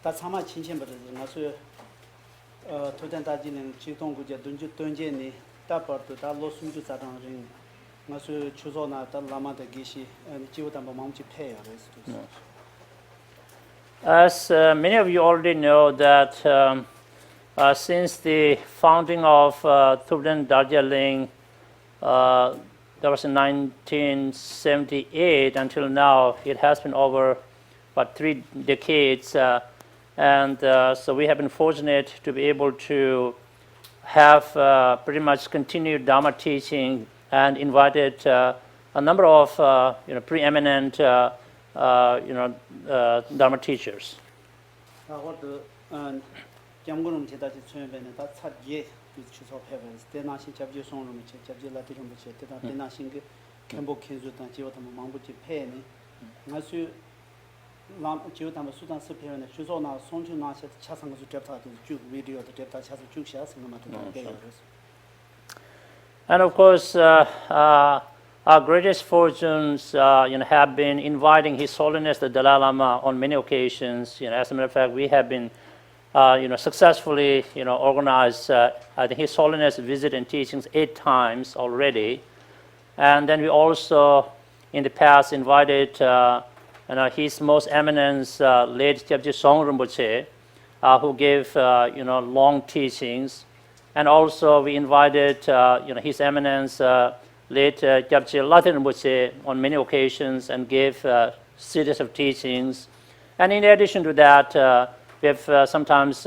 다 참아 친친버들 나서 토단 다지는 지동구제 돈제니 다버도 다 로숨주 자당ring 나서 추조나 다 라마데 기시 지오담 마음지 패요 그래서. As many of you already know that since the founding of Thubten Darjeeling, that was in 1978 until now, it has been over about 3 decades, and so we have been fortunate to be able to have pretty much continued Dharma teaching and invited a number of preeminent Dharma teachers. jamgunum 제다지 추연변에 다 차게 추서 패변스 대나신 잡지 송으로 잡지 라티로 뭐 대다 대나신 그 캠보 켄주단 지오담 망부지 패네 나수 람 지오담 수단 스페어네 추서나 송주나시 차상수 잡다도 쭉 비디오도 잡다 차서 쭉 샤스 그만도 되요. And of course, our greatest fortunes, have been inviting His Holiness the Dalai Lama on many occasions. As a matter of fact, we have been, successfully, organized. I think His Holiness visit and teachings 8 times already, and then we also, in the past, invited, His Most Eminence late Gyeltsen Song Rinpoche, who gave, long teachings. And also we invited, His Eminence, late Gyeltsen Latin Rinpoche on many occasions and gave series of teachings. And in addition to that, we have sometimes,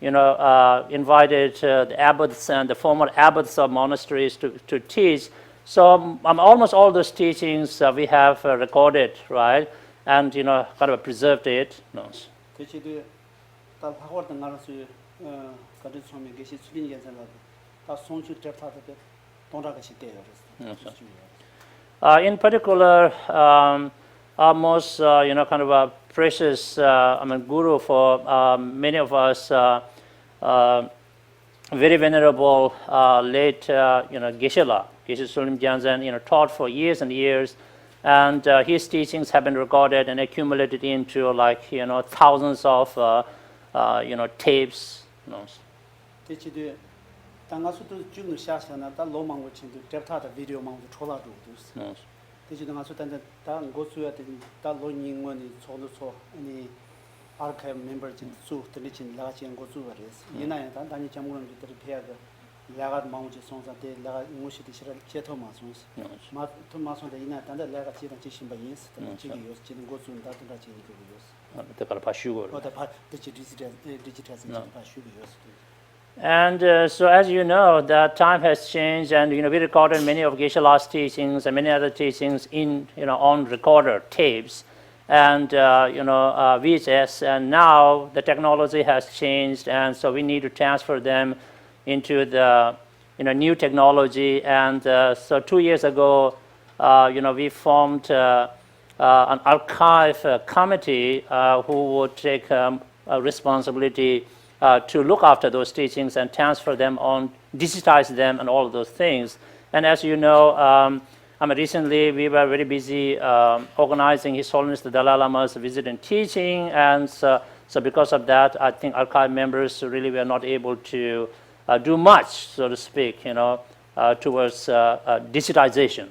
invited the abbots and the former abbots of monasteries to teach. So almost all those teachings we have recorded, right? And, kind of preserved it. No. In particular, our most kind of a precious guru for many of us, very venerable late Geshe Gyeltsen, taught for years and years, and his teachings have been recorded and accumulated into thousands of tapes. 당가수도 죽는 샤샤나 다 로망고 친구 잡타다 비디오 망고 초라도 됐어. 대지 당가수 단다 다 고수야 다 로닝원이 초도초 아니 아카이브 멤버 진수 들리진 라진 고수거리스. 이나야 단단히 jam고는 들이 패야가 야가 망고지 송사대 라가 무시디 싫어 제토마 송스. 마 토마송데 이나 단다 라가 지단 지신바 인스 지기 요스 지는 고수는 다 단다 지기 요스. 그걸 파슈고. 어다 파 디지털 파슈고 요스. And so, as you know, that time has changed, and we recorded many of Geshe-la's teachings and many other teachings in on recorder tapes, and VHS. And now the technology has changed, and so we need to transfer them into the new technology. And so 2 years ago, we formed an archive committee who would take responsibility to look after those teachings and transfer them on, digitize them and all of those things. And as you know, recently we were very busy organizing His Holiness the Dalai Lama's visit and teaching, and so because of that, I think archive members really were not able to do much, so to speak, towards digitization.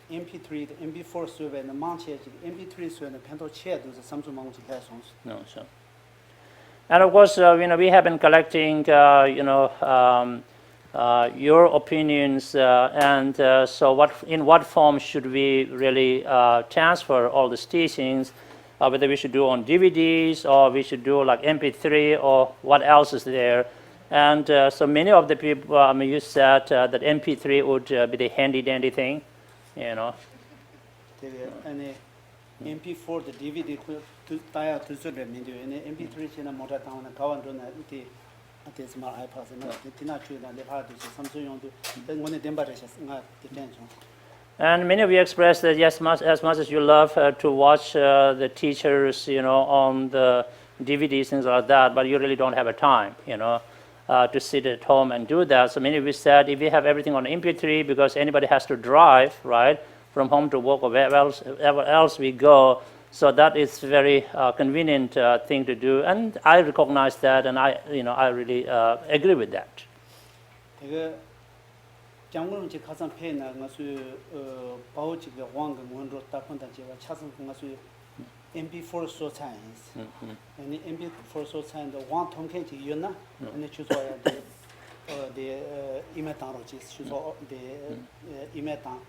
MP3, MP4 수업에 망치에 MP3 수업에 펜도 체도 삼수 망치 해송스. No, sure. And of course, we have been collecting, your opinions, and so in what form should we really transfer all these teachings? Whether we should do on DVDs or we should do like MP3 or what else is there? And so many of the people, you said that MP3 would be the handy dandy thing. And MP4 the DVD to tie to the video and MP3 channel motor down and go on the small iPads and the natural and the hard to Samsung then when the temperatures not detention. And many of you expressed that yes, as much as you love to watch the teachers, on the DVDs, things like that, but you really don't have a time, to sit at home and do that. So many of you said if we have everything on MP3, because anybody has to drive, right, from home to work or wherever else we go, so that is very convenient thing to do. And I recognize that, and I really agree with that. 장군은 지 가장 페나 가수 바우지가 왕가 원로 따본다 제가 차선 가수 MP4 so science and MP4 so science the one 통ken지 이었나 and 추소야 the 이메탄로지 추소 the 이메탄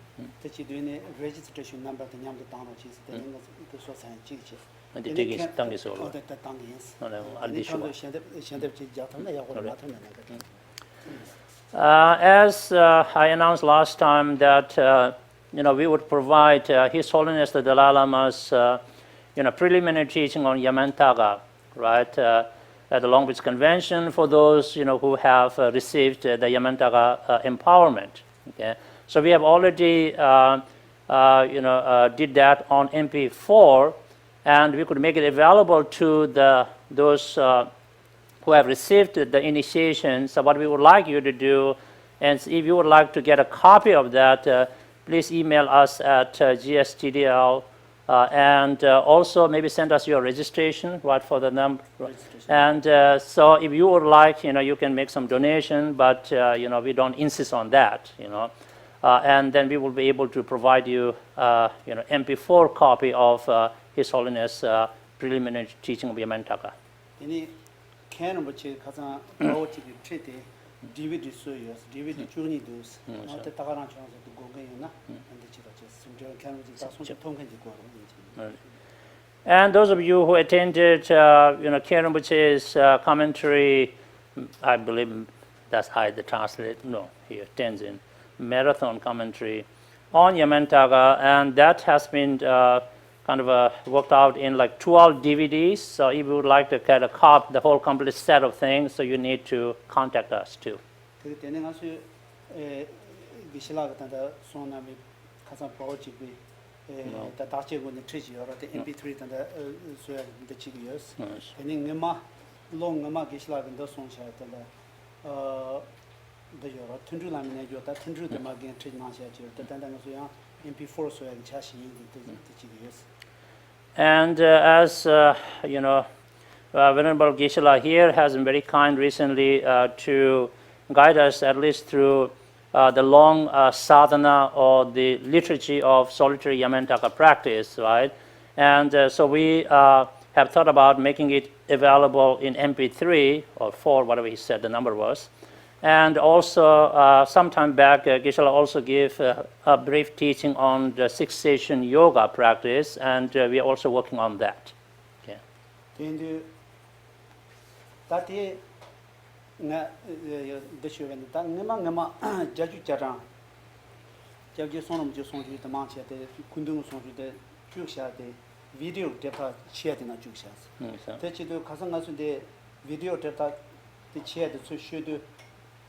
대치 되는 registration number 때 냠도 당로지 되는 거 so science 지지 근데 되게 당기서 어때 당기스 알디쇼 현대 지자탄나 야고를 맡으면 As I announced last time that we would provide His Holiness the Dalai Lama's preliminary teaching on Yamantaka, right, at the Long Beach Convention for those who have received the Yamantaka empowerment. Okay, so we have already did that on MP4, and we could make it available to those who have received the initiation. So what we would like you to do, and if you would like to get a copy of that, please email us at GSTDL, and also maybe send us your registration, right, for the number. And so if you would like, you can make some donation, but we don't insist on that, and then we will be able to provide you, MP4 copy of His Holiness preliminary teaching of Yamantaka. Can which 가장 바우지기 treaty DVD 소유스 DVD 주니 도스 어때 다가랑 chance 고게요나 근데 지가 숨저 can which 다 손 통ken지 고로. And those of you who attended Karen Buche's commentary, I believe that's I the translate here Tenzin marathon commentary on Yamantaka, and that has been kind of worked out in like 12 DVDs. So if you would like to get a copy, the whole complete set of things, so you need to contact us too. And as Venerable Geshe here has been very kind recently to guide us at least through the long sadhana or the liturgy of solitary Yamantaka practice, right? And so we have thought about making it available in MP3 or 4, whatever he said the number was. And also, sometime back, Geshe also gave a brief teaching on the 6-session yoga practice, and we are also working on that. Okay.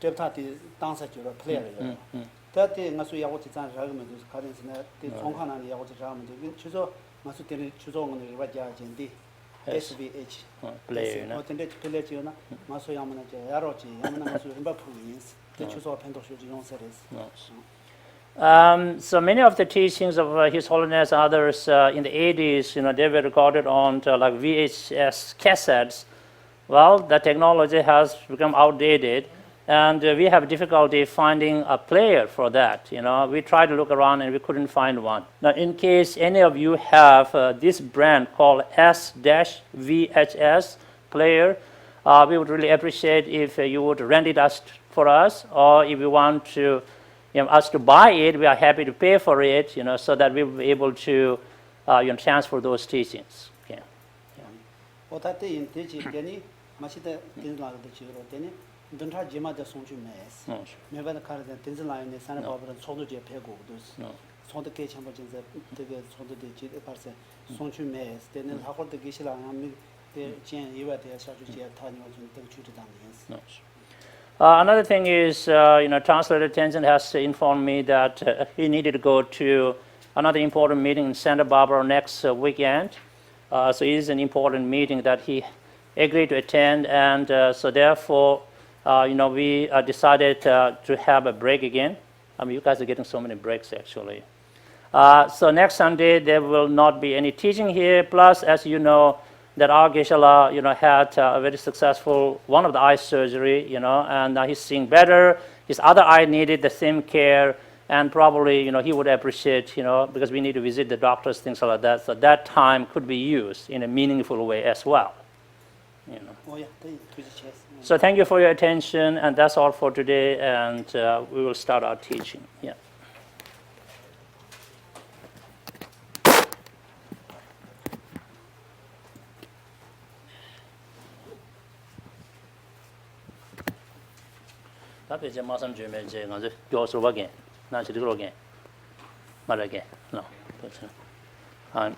deputy dancer player that ngasu yago tsan ragme dus kadens na te chongkhana ni yago tsan ragme chuzo ngasu te chuzo ngone wa ja jendi SVH player na otende player ji na ngasu yamana je yaro ji yamana ngasu imba province te chuzo pendo shu ji yong series. So many of the teachings of His Holiness, others in the 80s, they were recorded on like VHS cassettes. Well, the technology has become outdated, and we have difficulty finding a player for that. We tried to look around and we couldn't find one. Now, in case any of you have this brand called S-VHS player, we would really appreciate if you would rent it for us, or if you want to us to buy it, we are happy to pay for it, so that we will be able to transfer those teachings. Okay. Don't Jima the Sonju Mass. Never the current Tinselline, the Santa Barbara, Sodo Pego, Sonda Cage Hamburg, the Sonda de person, Sonju Mass, then how the Gisela and the Jan, you were there, such as Tanya to down. Another thing is, Translator Tenzin has informed me that he needed to go to another important meeting in Santa Barbara next weekend. So it is an important meeting that he agreed to attend, and so therefore, we decided to have a break again. I mean, you guys are getting so many breaks, actually. So next Sunday, there will not be any teaching here. Plus, as you know, that our Geshe, had a very successful one of the eye surgery, and now he's seeing better. His other eye needed the same care, and probably, he would appreciate, because we need to visit the doctors, things like that. So that time could be used in a meaningful way as well. Oh, yeah. So thank you for your attention, and that's all for today, and we will start our teaching. Yeah. I'm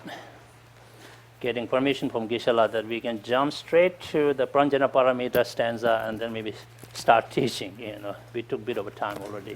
getting permission from Geshe that we can jump straight to the Pranjana Paramita stanza and then maybe start teaching. We took a bit of a time already.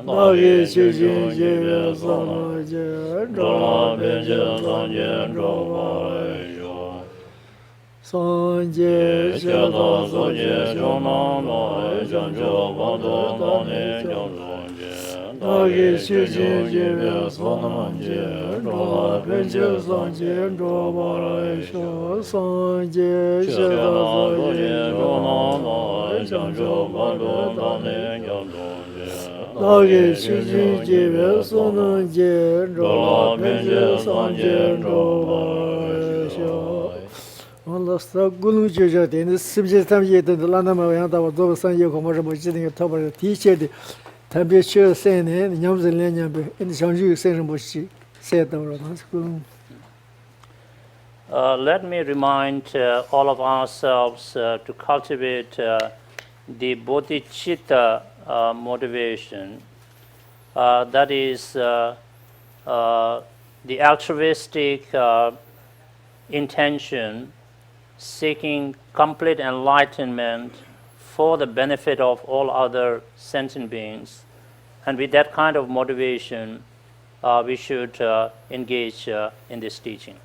Nagi Chujin Jive Sono Je Drola Benje Sanje Drola Sanje Shada Soje Shona No Janjo Bado Dani Janjo Nagi Chujin Jive Sono Je Drola Benje Sanje Drola Sanje Shada Soje Shona No Janjo Bado Dani Janjo Nagi Chujin Jive Sono Je Drola Benje Sanje Drola Allah gulung jeje de sibje tam ye de la na ma yang da wo zo san ye ko mo mo ji de ta ba ti che de ta be che sen ne nyam zen le nyam be in shang ju sen mo shi se da ro ma ku Let me remind all of ourselves to cultivate the bodhicitta motivation. That is the altruistic intention seeking complete enlightenment for the benefit of all other sentient beings. And with that kind of motivation, we should engage in this teaching.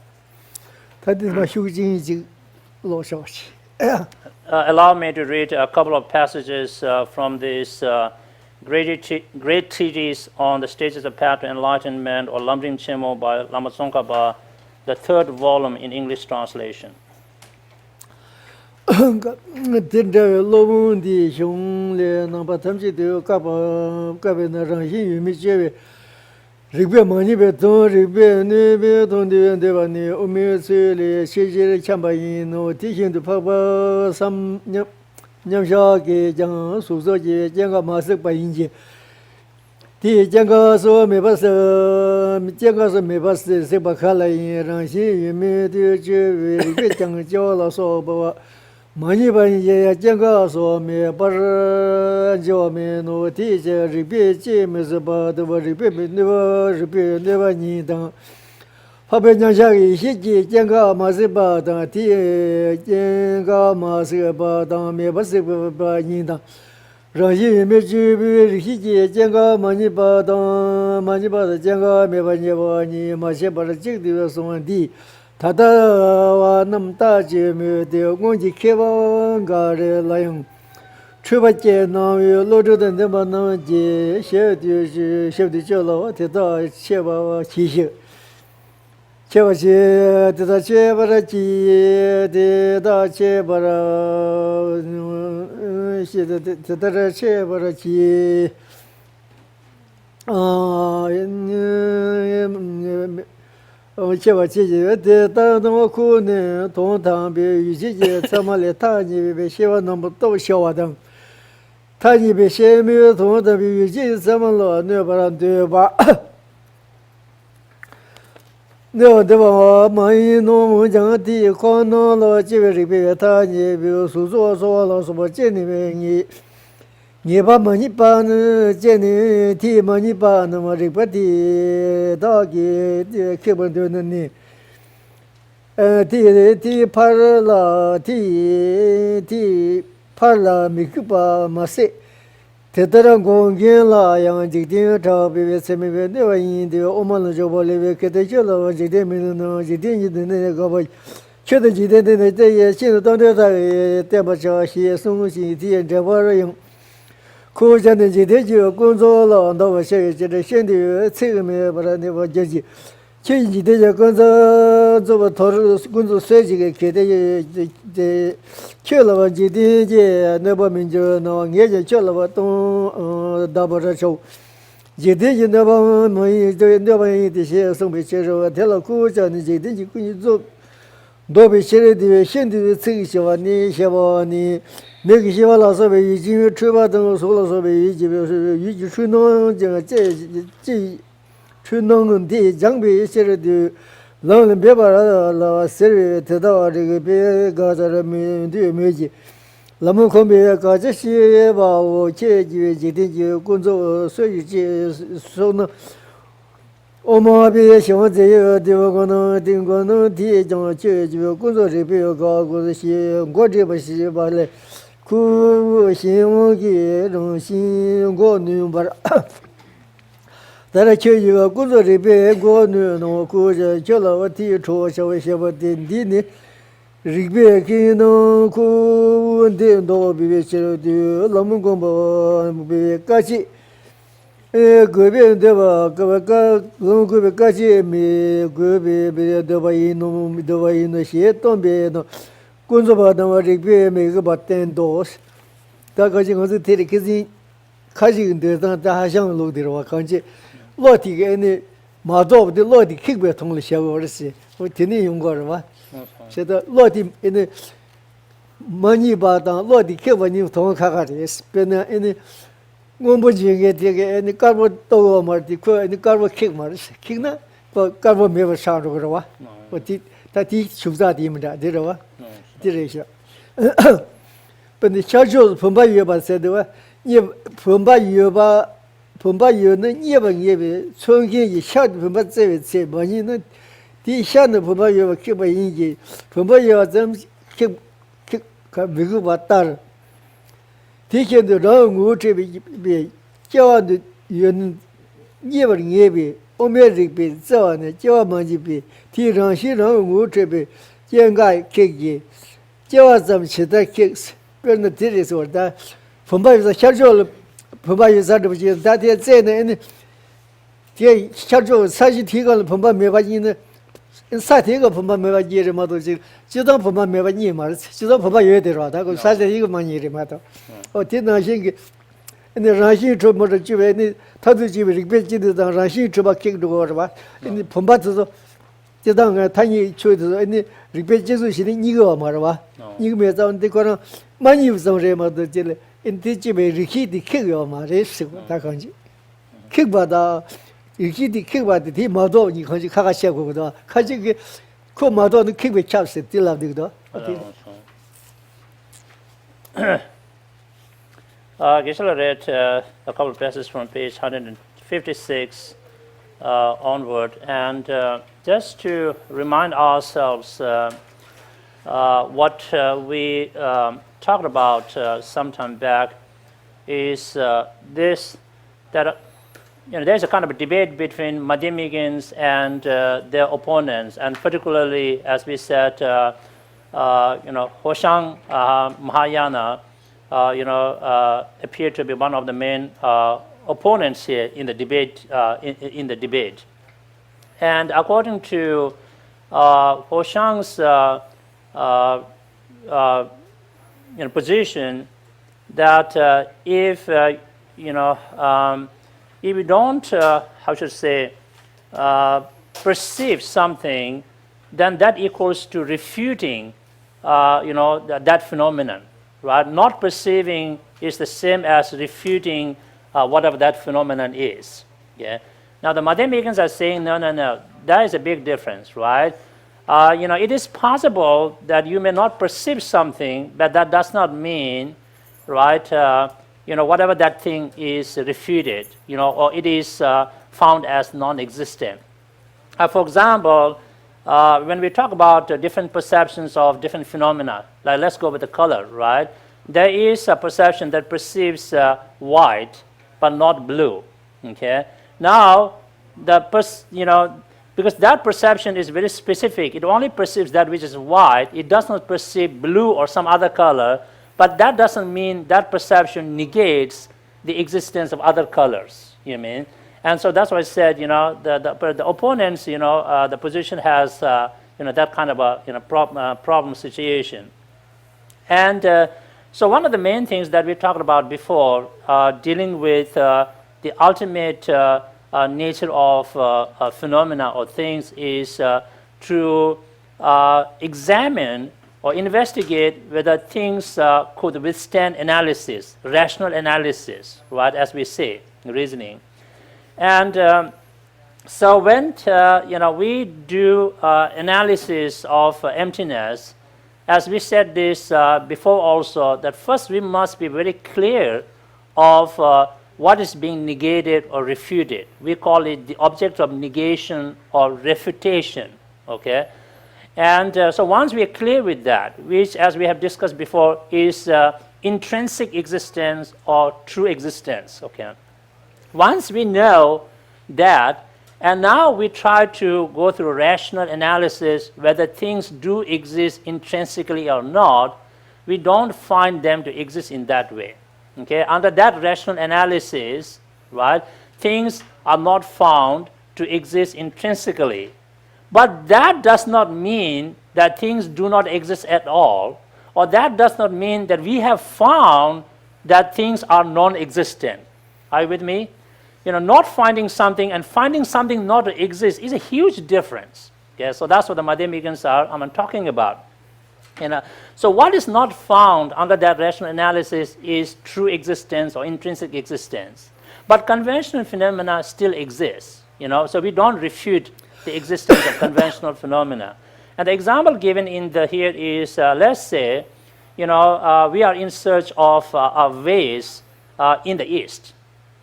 Allow me to read a couple of passages from this great treatise on the stages of path to enlightenment, or Lamrim Chemo by Lama Tsongkhapa, the third volume in English translation. Rigbe mani be ton rigbe ne be ton de ba ni o me se le she je cham ba yin no ti hin du pa ba sam nyam sha ge jang su so je jang ga ma se ba yin je ti jang ga so me ba se jang ga so me ba se ba kha la yin ran xin yu me de je we rigbe jang jiao la so ba mani ba yin je jang ga so me ba jiao me no ti je rigbe je me se ba de ba rigbe me ne ba rigbe ne ba ni dang ha be nyang sha ge xi ji jang ga ma se ba dang ti jang ga ma se ba dang me ba se ba ni dang ran xin yu me ji bi xi ji jang ga ma ni ba dang ma ni ba de jang ga me ba ni ma se ba ji de song di ta da wa nam da ji me de gong ji ke ba ga re la yong Chua che na yu lo zhu den de ba na ji xie de shi xie de zhe lo de da xie ba qi xie xie ba xie de da xie ba ra ji de da xie ba ra xie de da ra xie ba ra ji xie ba qi ji de da na ku ne tong tang bi yu ji ji ce ma le ta ni bi xie ba na bu dou xiao wa dang他一边写没有同的比这怎么了？那不然对吧？那对吧？满一农民讲的，可能了这边这边他你比如说了什么这里面你把么你把呢这里提么你把那么这边的大给的基本都能呢。提拍了提。帕拉米克巴马塞，特特让公园啦，yang这点差别是没别的原因的，我们那就把那边给他叫了，这点没弄，这点你的那个吧，确实这点的这也现在当地在电把车些送信体这玩意儿，可现在这点就工作了，那我现在现在这个没把它那个经济。前几天就工作做不投入工作设计个给的去了吧，今天这那帮民就那眼睛去了吧，东大巴车手，今天就那帮没就那帮这些送被接受，贴了股价呢，今天就给你做，多被现在的现在的这个些话你些话你那个些话老师们已经出发等说了说已经是已经出农这。去弄的江边些的，让人别把那事得到这个别搞这个面对面去，那么可别搞这些吧，我这几天就工作，所以就说呢，我们别喜欢这个地方可能提讲就工作这边搞这些，我这不是把嘞，苦心我给让心我努把。Dara Chua Guzo Ribe, Go no Kuja, Jella, Ti, Chosha, Shava, Dini, Ribe, Kino, Ku, Dindo, Bivichel, Lamugombo, Kachi, Gubi, Deva, Gavaka, Lungu, Kachi, me, Gubi, Devaino, Devaino, Shetombe, Gunzaba, Ribe, make about 10 doors. Takaji was a Tirikisi, Kaji, there's not the Hasham Ludir, Kanji. Lottie any Madov, the Lottie kickback only shower, or Tini Yungorva. Said the Lottie in the money bought on Lottie Kiva New Tongue Kakaris, Penna any Mumbuji, any carbo togo marty, any carbo kick mars, Kigna, but carbo never sound over. But that he shows that him that did over. But the church of Pumba Yuba said, Pumba Yuba. Pumba Yun, Yevan Yevi, Songi, shot Pumba say, Manina, the Shan of Pumba Yuba Kiba Ingi, Pumba Yum kick Bigu Batar. Taking the wrong water be John Yun Yevan Yevi, Omeric be, so on, Joa Manji be, Tiran Shiran water be, young guy kick ye, Joa some shita kicks, burn the terrace or that. Pumba is a casual. Pumba is out of that is saying any schedule such a tickle Pumba Meva inside Tigo Pumba Meva Yeri Mother. She don't Pumba Meva Nimars, she don't Pumba Yedera, that goes such a Tigo Mani matter. Or did not think in the Rashi to Motor Juveni, Tatu repeated the Rashi to kick the water. In the Pumbato, the dung tiny children, any repeat Jesus, she didn't go Marava. You may down the corner, money of some remother jelly. In teaching me, Ricky the kick your marriage, Takanji. Kick by the Ricky the kick by the team model, you can Kakasha with the Kaji Komado the kick with chaps still of the door. Geshe read a couple of passages from page 156 onward, and just to remind ourselves what we talked about some time back is this, that there's a kind of a debate between Madhyamikins and their opponents, and particularly, as we said, Hoshang Mahayana, appeared to be one of the main opponents here in the debate. In the debate, and according to Hoshang's position, that if if we don't, how should I say, perceive something, then that equals to refuting, that phenomenon, right? Not perceiving is the same as refuting whatever that phenomenon is. Yeah. Now the Madhyamikins are saying, no, that is a big difference, right? It is possible that you may not perceive something, but that does not mean, right, whatever that thing is refuted, or it is found as non-existent. For example, when we talk about different perceptions of different phenomena, like let's go with the color, right? There is a perception that perceives white, but not blue, okay? Now, because that perception is very specific, it only perceives that which is white, it does not perceive blue or some other color, but that doesn't mean that perception negates the existence of other colors, you mean? And so that's why I said, the opponents, the position has, that kind of a problem situation. And so one of the main things that we talked about before, dealing with the ultimate nature of phenomena or things, is to examine or investigate whether things could withstand analysis, rational analysis, right, as we say, reasoning. And so when we do analysis of emptiness, as we said this before also, that first we must be very clear of what is being negated or refuted. We call it the object of negation or refutation, okay? And so once we are clear with that, which, as we have discussed before, is intrinsic existence or true existence, okay? Once we know that, and now we try to go through rational analysis whether things do exist intrinsically or not. We don't find them to exist in that way. Okay? Under that rational analysis, right, things are not found to exist intrinsically. But that does not mean that things do not exist at all, or that does not mean that we have found that things are non-existent. Are you with me? Not finding something and finding something not to exist is a huge difference. Okay? So that's what the mathematicians I'm talking about. So what is not found under that rational analysis is true existence or intrinsic existence. But conventional phenomena still exist. So we don't refute the existence of conventional phenomena. And the example given in here is, let's say, we are in search of a vase in the East.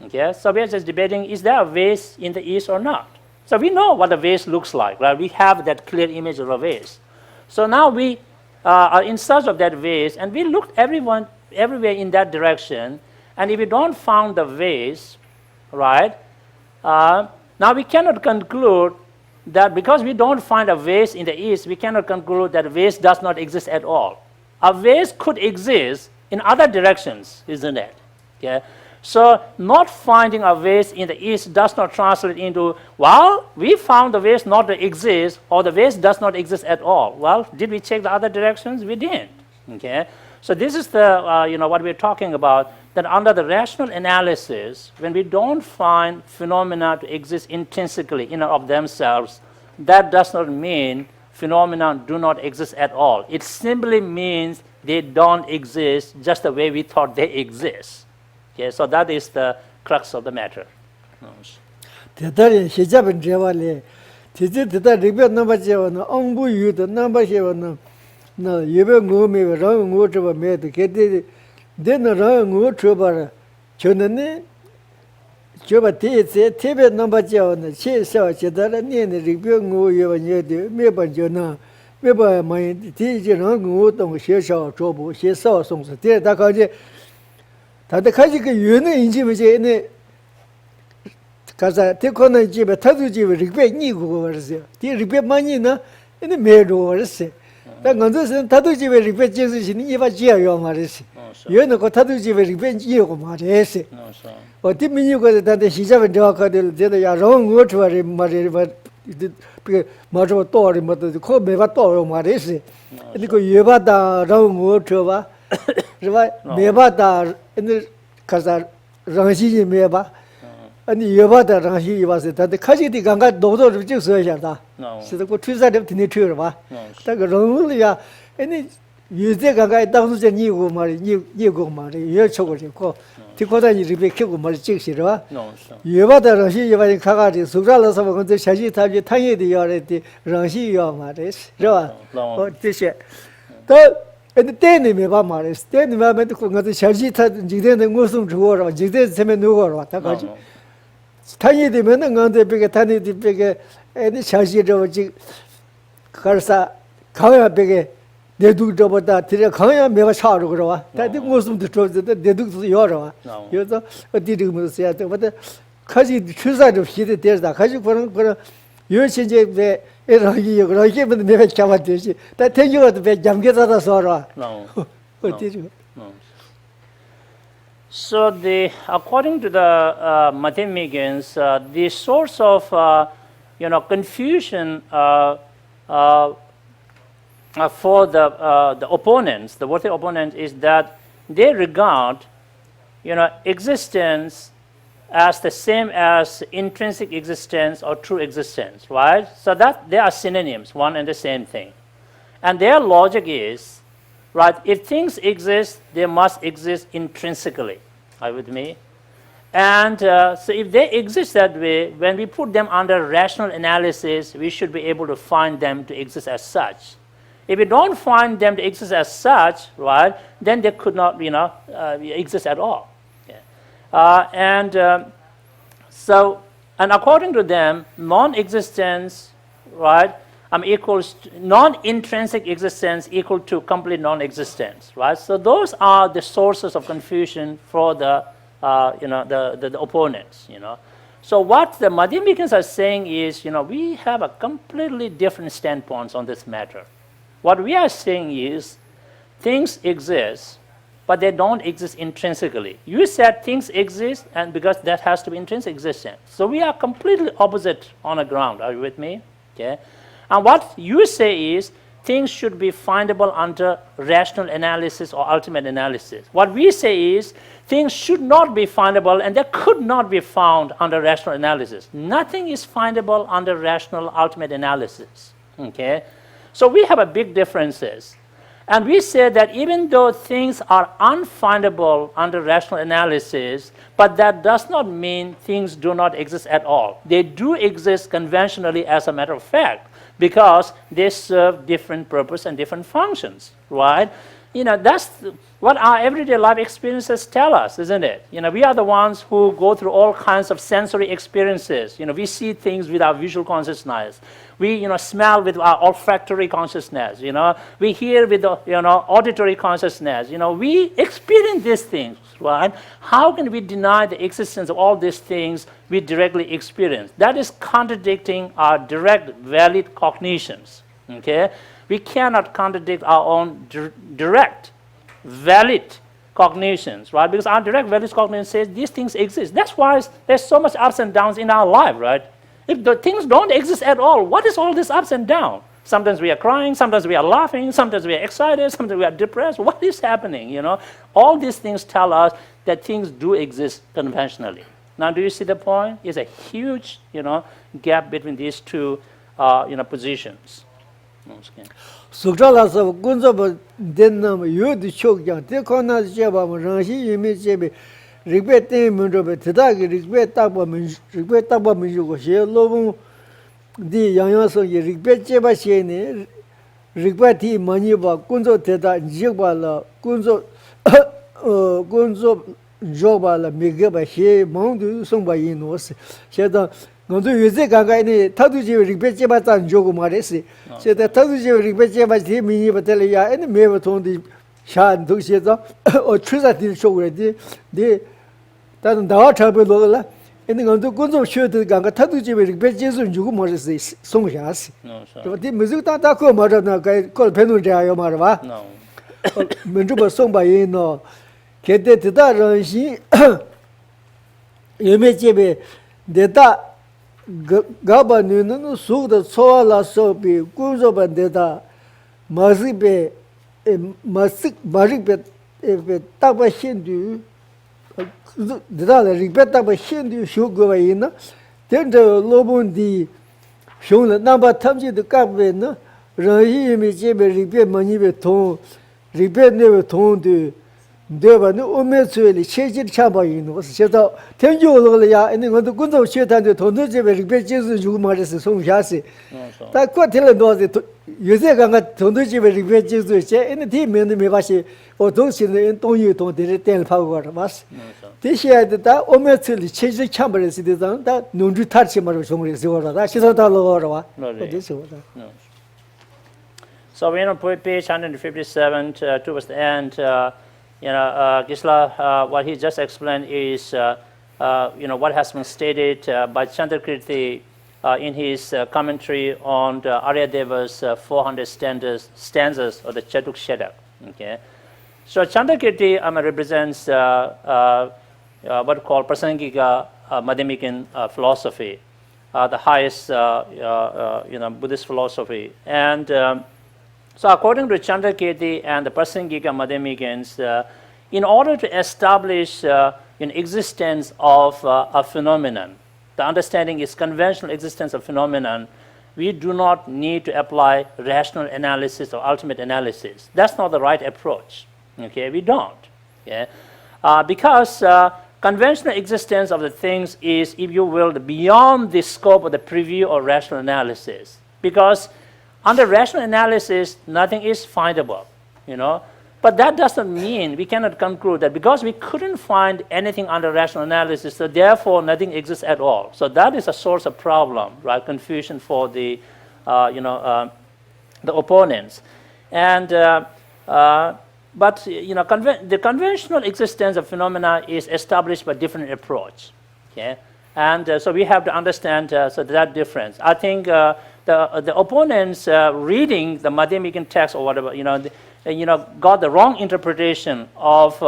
Okay? So we are just debating, is there a vase in the East or not? So we know what a vase looks like, right? We have that clear image of a vase. So now we are in search of that vase, and we looked everywhere in that direction, and if we don't find the vase, right, now we cannot conclude that because we don't find a vase in the East, we cannot conclude that a vase does not exist at all. A vase could exist in other directions, isn't it? Okay? So not finding a vase in the East does not translate into, well, we found the vase not to exist, or the vase does not exist at all. Well, did we check the other directions? We didn't. Okay? So this is the, what we're talking about, that under the rational analysis, when we don't find phenomena to exist intrinsically in and of themselves, that does not mean phenomena do not exist at all. It simply means they don't exist just the way we thought they exist. Okay, so that is the crux of the matter. 대단히 시작은 제발에 대다 리뷰 넘버 제어는 엉부 유도 넘버 제어는 나 예배 뭐메 랑 뭐저 메도 게데 데는 랑 뭐저 저는 저바 대세 테베 넘버 제어는 최소 제대로 내는 리뷰 뭐여 녀데 매번 저나 매번 많이 디지랑 뭐동 शेषao 조부 शेषao 송서 대다 가지 다들 가지 그 유는 인지부제네 가자 대코는 집에 타도 집에 리베 니고 그러세요. 디 리베 많이나 근데 매도 그러세요. 다 건조선 타도 집에 리베 제스시니 이바 지어요 말이지. 얘는 그 타도 집에 리베 지어고 말이지. 어디 민요가 다들 시작은 저거들 제가 야롱 거 좋아해 말이 그 맞아 또리 뭐도 그 매바 또요 말이지. 근데 그 예바다 롱 좋아. 그봐 매바다 근데 가자 랑시지 매바 아니 여바다 랑시 이바세 다들 카지디 강가 노도를 쭉 써야다. 그래서 그 투자를 드니 투여 봐. 딱 롱을이야. 아니 유제 강가에 당수제 니고 말이 니고 말이 여초고 있고 디코다니 리베키고 말이 찍시러 봐. 여바다 랑시 이바니 가가지 수라라서 근데 샤지 타지 타예디 여래디 랑시 여 말이. 그러봐. 뜻이. 또 근데 때는 매바 말이스. 때는 매면 그 가서 샤지 타 지대는 무슨 주어라. 지대 세면 누구라 왔다 가지. 타니 되면은 건데 베게 타니 베게 애니 샤시저지 가르사 가야 베게 내두저보다 들여 가야 매바 차로 그러와. 다들 무슨 듣어도 내두도 여러. 그래서 어디 지금서 해야 돼. 근데 가지 추사도 시대 되다. 가지 그런 요신제 배 에라기 그러게 매바 잡아듯이 다 tenyo도 배 잠겨다서 서로. 어디 지금 So according to the mathematicians, the source of confusion for the opponents, the worthy opponents, is that they regard existence as the same as intrinsic existence or true existence, right? So that they are synonyms, one and the same thing, and their logic is, right, if things exist, they must exist intrinsically. Are you with me? And so if they exist that way, when we put them under rational analysis, we should be able to find them to exist as such. If we don't find them to exist as such, right, then they could not, exist at all. Yeah. And according to them, non-existence, right, equals non-intrinsic existence equal to complete non-existence, right? So those are the sources of confusion for the opponents, So what the Madhyamikans are saying is, we have a completely different standpoints on this matter. What we are saying is, things exist, but they don't exist intrinsically. You said things exist, and because that has to be intrinsic existence. So we are completely opposite on the ground. Are you with me? Okay. And what you say is, things should be findable under rational analysis or ultimate analysis. What we say is, things should not be findable, and they could not be found under rational analysis. Nothing is findable under rational ultimate analysis. Okay. So we have a big differences. And we say that even though things are unfindable under rational analysis, but that does not mean things do not exist at all. They do exist conventionally, as a matter of fact, because they serve different purpose and different functions, right? That's what our everyday life experiences tell us, isn't it? We are the ones who go through all kinds of sensory experiences. We see things with our visual consciousness. We, smell with our olfactory consciousness. We hear with the, auditory consciousness. We experience these things, right? How can we deny the existence of all these things we directly experience? That is contradicting our direct, valid cognitions. Okay? We cannot contradict our own direct, valid cognitions, right? Because our direct, valid cognition says these things exist. That's why there's so much ups and downs in our life, right? If the things don't exist at all, what is all this ups and downs? Sometimes we are crying, sometimes we are laughing, sometimes we are excited, sometimes we are depressed. What is happening, All these things tell us that things do exist conventionally. Now, do you see the point? It's a huge, gap between these two, positions. Sukralasa Gunzaba Denam Yud Chokyan, Tekona Jaba, Ranshi Yumi Jebe, regret Mundobe, Tedaki, regret Taba Mijugo, Lobum, the Yanyaso, regret Jeba Shene, regret Maniba, Gunzo Teda, Jibala, Gunzo Jobala, Migaba, She, Mondu, somebody knows. Gonzo yuze ganga ini thadu ji rigbe cheba tan jogo maresi se ta thadu ji rigbe cheba ji mini batele ya ini meba thon di sha du se zo o chusa din showe di tan da cha be lo la ini gonzo gonzo shwe de ganga thadu ji rigbe jesu jogo maresi song sha si to di muzu ta ta ko ma na ga ko phen nu ja yo ma ba no men ju ba song ba yin no ke de da ran shi yeme chebe de ta Gaba Nunu Suk the Soala Sopi, Gunzoba Deda, Mazibe, Masik Maribe, Taba Hindu, Dada, Ribeta Hindu, Shugovaina, then the Lobundi, shown the number Tamji the Gabena, Rahi Mijibe, Ribe Manibe Ton, Ribe never toned. Deva no ometsuli cheji chaba yin was cheta tenju ya and the gunzo cheta de tondo je be jesu ju ma se song sha se ta ko tele do de yuze ga tondo je be jesu che en ti men me ba se o dong sin de dong yu dong de tel pa go mas ti she de ta ometsuli cheji chaba se de da nunju tar che ma song re se go da shi da lo go wa So we're on page 157 towards the end. Gisela, what he just explained is, what has been stated by Chandrakirti in his commentary on Aryadeva's 400 stanzas of the Chatuk Shadak. Okay, so Chandrakirti represents what we call Prasangika Madhyamikan philosophy, the highest Buddhist philosophy, and so according to Chandrakirti and the Prasangika Madhyamikans, in order to establish an existence of a phenomenon, the understanding is conventional existence of phenomenon, we do not need to apply rational analysis or ultimate analysis. That's not the right approach. Okay, we don't. Okay? Because conventional existence of the things is, if you will, beyond the scope of the preview or rational analysis. Because under rational analysis, nothing is findable, But that doesn't mean we cannot conclude that because we couldn't find anything under rational analysis, so therefore nothing exists at all. So that is a source of problem, right? Confusion for the, the opponents. And but the conventional existence of phenomena is established by different approach. Okay. And so we have to understand so that difference. I think the opponents reading the Madhyamikan text or whatever, got the wrong interpretation of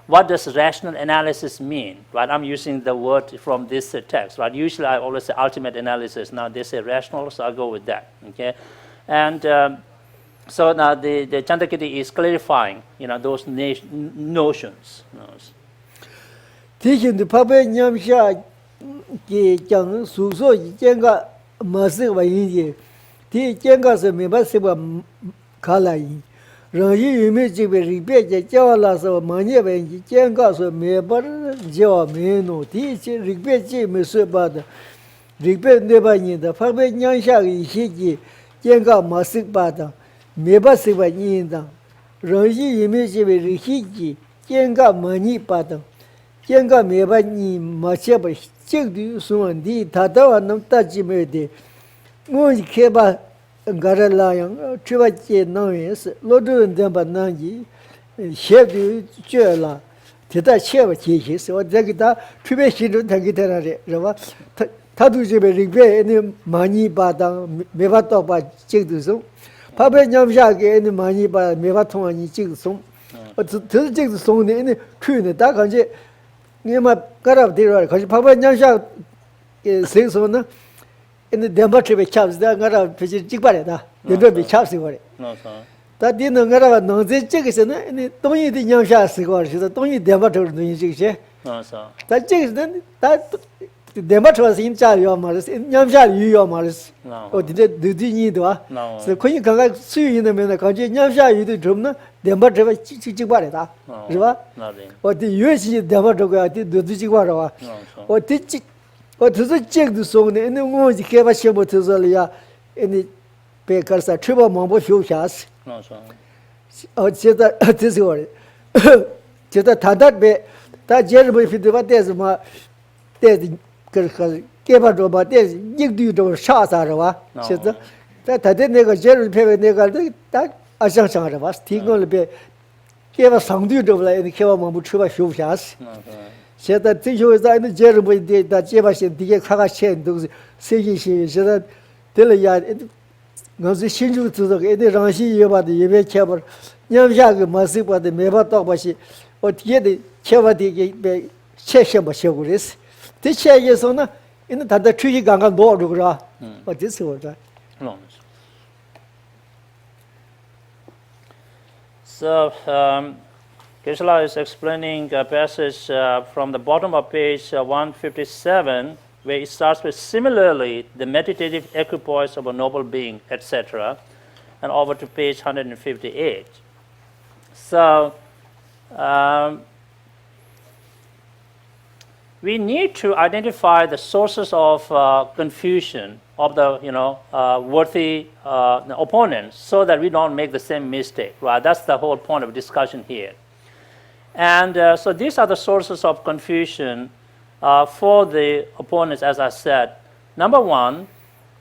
what does rational analysis mean, right? I'm using the word from this text, right? Usually I always say ultimate analysis. Now they say rational, so I'll go with that, okay? And so now the Chandrakirti is clarifying, those notions. Teaching the Papa Nyamsha Jang Suso Jenga Masiva India. Tea Jengas and Mebasiva Kalai. Rangi image will repeat the Jawalas of Mania and Jengas of Mebar Jawa Meno. Teach repeat Mr. Bada. Repeat never in the Papa Nyansha Hiji Jenga Masik Bada. Mebasiva Yinda. Rangi image will Hiji Jenga Mani Bada. Jenga Mebani Machaba Chig Suan di Tatawa Nam Tajimede. Moon Keba Garalayang, Chivachi Noyes, Lodu and Dembanangi, Shedu Jela, Teta Cheva Chis, or Dagita, Tribeshi Tagitara, Tadujibe Rigbe, any money badang, Mevato by Chigdusum, Papa Yamshaki, any money by Mevaton and Chigsum, but to the Chigsum, any true in the dark and Nima Garab Dira, because Papa Yamsha sings on. In the Democratic chaps, they are not a Pijibara, they don't be chaps in it. No, sir. That didn't know no, they check it, and don't eat the young shots, don't eat Democratic. No, sir. That chicks then, that the Democrat was in charge of Maris, in Yamsha, you are Maris. No. Or did you need to? No. So when you come back, see in the middle country, Yamsha, you do Drumna, Democratic Chibara, River, Nothing. or the US Democratic did the Chibara, No, sir. or teach. Or to the check the song, and the ones you gave a shable to Zolia, any bakers are triple mambo few shots. No, sir. Or said that this word. Just a Tadat be that Jeremy if you do what there's my there's gave a robot, there's you do those shots out of us. Said that I didn't make a Jeremy paper nigger that I shall shout of us. Tingle be gave a song do like the Keva Mambo triple few shots. No, sir. Said that thing was that Jeremy did that Jebas did Kakachen, those saying she said that Delia knows the Shinju to the Ranshi about the Yebe Chaber, Yamjag Masipa, the Meva Tobashi, or Tiedi Chevati Chesham Shaguris. This chair is on in the tree gangan board, but this was that. No. So, Geshe is explaining a passage from the bottom of page 157, where it starts with similarly the meditative equipoise of a noble being, etc., and over to page 158. So we need to identify the sources of confusion of the worthy opponents, so that we don't make the same mistake. Right? That's the whole point of discussion here. And so these are the sources of confusion for the opponents, as I said. Number one,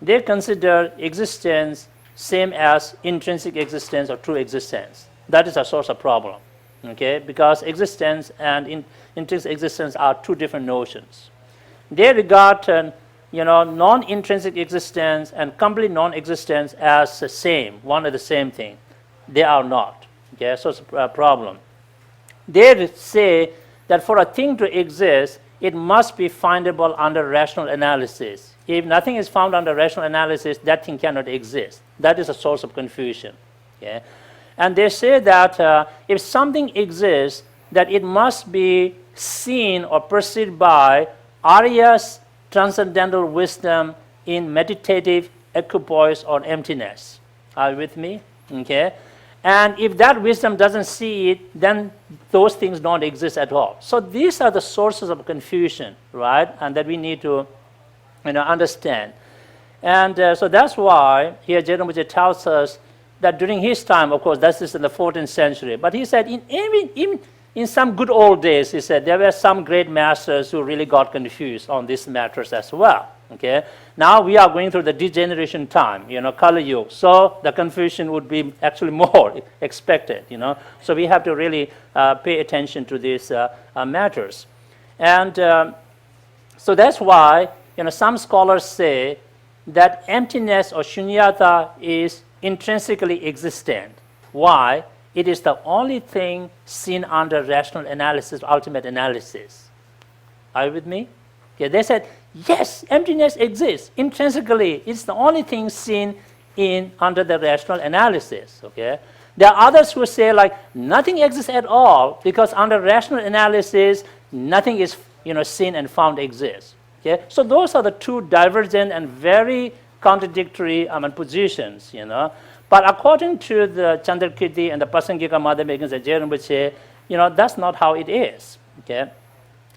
they consider existence same as intrinsic existence or true existence. That is a source of problem, okay? Because existence and intrinsic existence are two different notions. They regard non-intrinsic existence and complete non-existence as the same, one and the same thing. They are not, okay? So it's a problem. They say that for a thing to exist, it must be findable under rational analysis. If nothing is found under rational analysis, that thing cannot exist. That is a source of confusion. Okay? And they say that if something exists, that it must be seen or perceived by Arya's transcendental wisdom in meditative equipoise or emptiness. Are you with me? Okay. And if that wisdom doesn't see it, then those things don't exist at all. So these are the sources of confusion, right? And that we need to understand. And so that's why here Gyeltsen tells us that during his time, of course, this is in the 14th century, but he said in some good old days, he said, there were some great masters who really got confused on these matters as well. Okay. Now we are going through the degeneration time, Kali Yuga. So the confusion would be actually more expected, So we have to really pay attention to these matters. And So that's why some scholars say that emptiness or shunyata is intrinsically existent. Why? It is the only thing seen under rational analysis, ultimate analysis. Are you with me? Okay, they said, yes, emptiness exists. Intrinsically, it's the only thing seen under the rational analysis. Okay? There are others who say nothing exists at all because under rational analysis, nothing is seen and found exists. Okay? So those are the two divergent and very contradictory positions. But according to the Chandrakirti and the Prasangika Madhyamika and Gyeltsen, that's not how it is. Okay?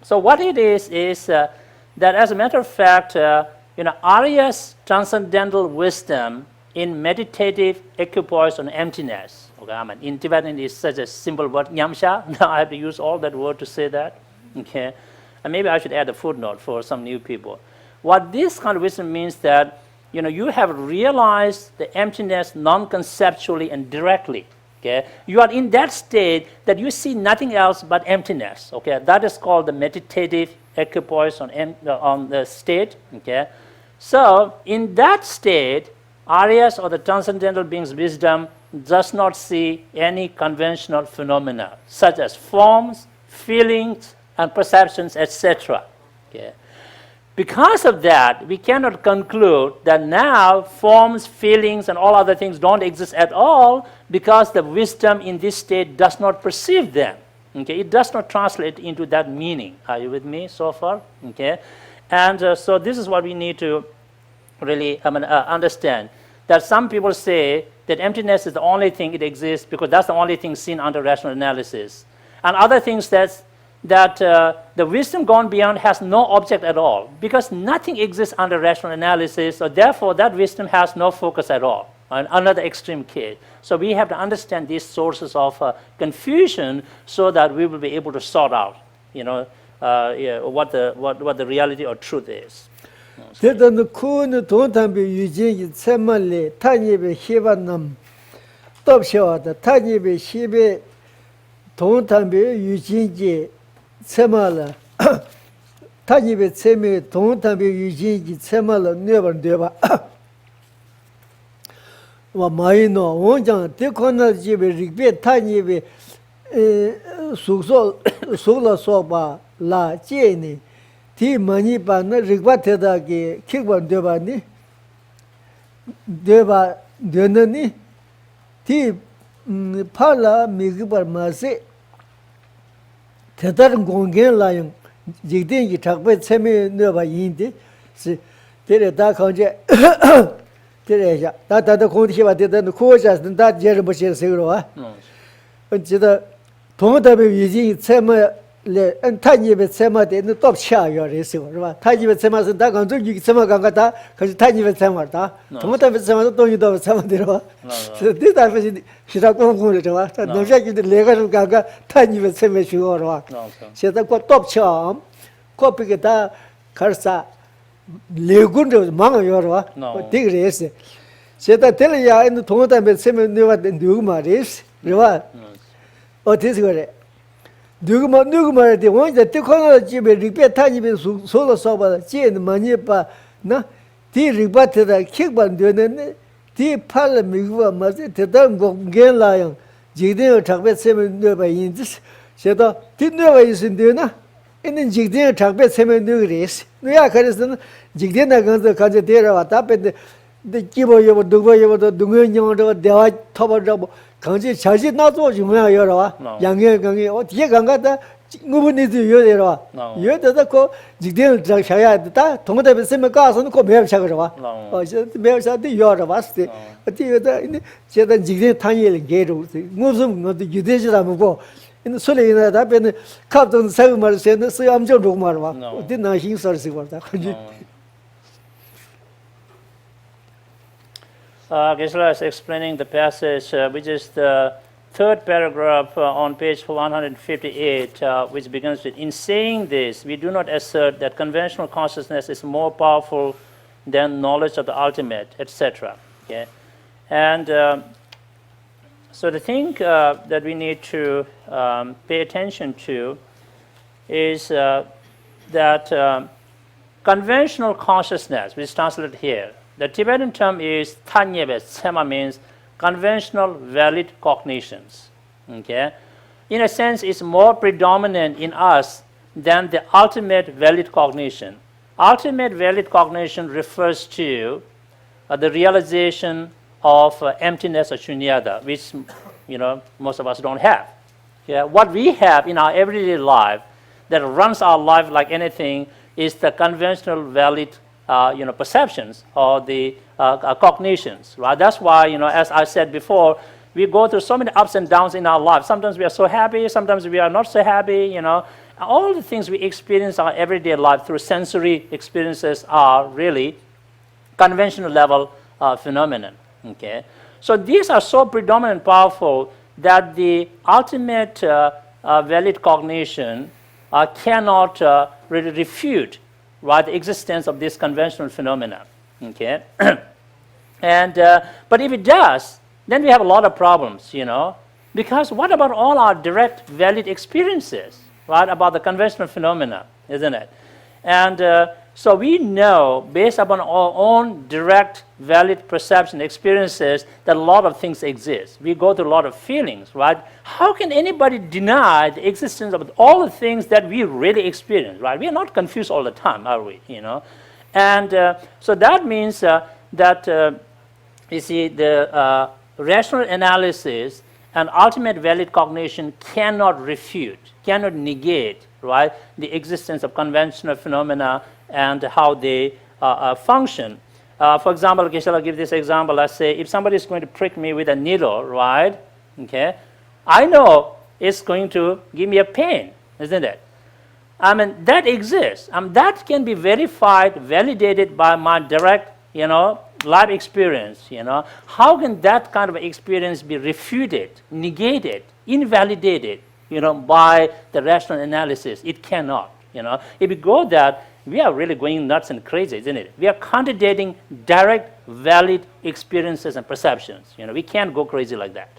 So what it is that as a matter of fact, Arya's transcendental wisdom in meditative equipoise on emptiness. Okay, in Tibetan it's such a simple word, nyamsha. Now I have to use all that word to say that. Okay, and maybe I should add a footnote for some new people. What this kind of wisdom means that you have realized the emptiness non-conceptually and directly. Okay, you are in that state that you see nothing else but emptiness. Okay, that is called the meditative equipoise on the state. Okay, so in that state, Aryas or the transcendental being's wisdom does not see any conventional phenomena such as forms, feelings, and perceptions, etc. Okay. Because of that, we cannot conclude that now forms, feelings, and all other things don't exist at all because the wisdom in this state does not perceive them. Okay. It does not translate into that meaning. Are you with me so far? Okay. And so this is what we need to really understand, that some people say that emptiness is the only thing it exists because that's the only thing seen under rational analysis. And other things that the wisdom gone beyond has no object at all because nothing exists under rational analysis, so therefore that wisdom has no focus at all. Another extreme case. So we have to understand these sources of confusion so that we will be able to sort out what the reality or truth is. 대단한 큰 돈담비 유진이 세만리 타니베 히반남 톱셔다 타니베 시베 돈담비 유진이 세말라 타니베 세메 돈담비 유진이 세말라 네번데바 와 마이노 원장 데코나 집에 리베 타니베 숙소 속라소바 라 제니 티 많이 받는 릭바테다기 킥번 되바니 되느니 티 팔라 미그바 마세 대다른 공견라용 지대기 작배 체매 넣어봐 인데 데레다 건제 데레야 다다다 공디시바 데다는 코자스 다 제르 버시 세그로와 언제다 동답의 위지 체매 le 타니베 세마데는 또 차요레서 그봐 타니베 세마서 다 간도 이 세마 간가다 그 타니베 세마다 도모타베 세마도 동이도 세마데로 데다베 시라고고를 저와 너자기들 내가 가가 타니베 세메 주어로 세다 또 참 코피게 다 가르사 레군도 망어요로 되그레스 세다 텔야 인 도모타베 세메 네와 누구 말이스 그봐 어디서 그래 누구 말인데 원자 때코나 집에 리페 타집에 소로 써봐 제는 많이 봐나 디 리바트다 킥반 되는데 디 팔 미고 맞지 대단 공견라요 지대어 작배 세면 넣어봐 인지 세다 디 넣어봐 있는데나 있는 지대어 작배 세면 넣으리스 누야 그래서 지대나 간저 데려왔다 근데 기보여 누구여 누구녀도 대화 터버려 강지 자지 나도 중요한 여러와 양해 강이 어디에 간가다 누구니도 여러와 여다다 거 지대를 잡아야 된다 동대에 쓰면 가서는 거 매우 차거라 이제 매우 차도 여러와스 어디에다 이제 제가 지대 타니를 게로 무슨 것도 유대지라고 이 소리나 답변은 갑자기 사고말 세는 수염좀 좀 말와 어디 나 힘설스 거다 Geshe is explaining the passage, which is the third paragraph on page 158, which begins with, in saying this, we do not assert that conventional consciousness is more powerful than knowledge of the ultimate, etc. Okay? And so the thing that we need to pay attention to is that conventional consciousness, which is translated here. The Tibetan term is Tanyebe, Sema means conventional valid cognitions. Okay? In a sense, it's more predominant in us than the ultimate valid cognition. Ultimate valid cognition refers to the realization of emptiness or shunyata, which most of us don't have. Yeah? What we have in our everyday life that runs our life like anything is the conventional valid perceptions or the cognitions. Right? That's why, as I said before, we go through so many ups and downs in our life. Sometimes we are so happy, sometimes we are not so happy, All the things we experience in our everyday life through sensory experiences are really conventional level phenomenon. Okay? So these are so predominant and powerful that the ultimate valid cognition cannot really refute, right, the existence of this conventional phenomena. Okay? But if it does, then we have a lot of problems, because what about all our direct valid experiences, right, about the conventional phenomena, isn't it? And so we know, based upon our own direct valid perception experiences, that a lot of things exist. We go through a lot of feelings, right? How can anybody deny the existence of all the things that we really experience, right? We are not confused all the time, are we, And so that means that, you see, the rational analysis and ultimate valid cognition cannot refute, cannot negate, right, the existence of conventional phenomena and how they function. For example, Geshe, I'll give this example. Let's say if somebody is going to prick me with a needle, right? Okay, I know it's going to give me a pain, isn't it? I mean, that exists. That can be verified, validated by my direct, life experience. How can that kind of experience be refuted, negated, invalidated, by the rational analysis? It cannot. If we go that, we are really going nuts and crazy, isn't it? We are contradicting direct, valid experiences and perceptions. We can't go crazy like that.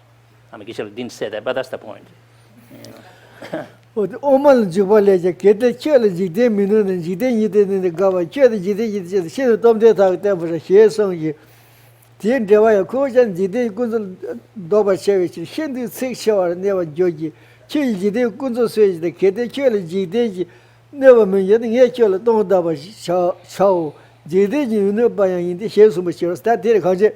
I mean, Geshe didn't say that, but that's the point. 오만 주발레제 게데 쳇레 지데 미노는 지데 이데는 가바 쳇데 지데 신도 돔데 때부터 해성이 디엔데와야 코전 지데 군들 도바 쉐위치 신도 색셔와 네와 조지 쳇 지데 군조 쇠지데 게데 쳇레 지데지 네와면 여든 해쳐를 동다바 샤오 지데 지는 바양인데 셰수모 셔스타 데레 가제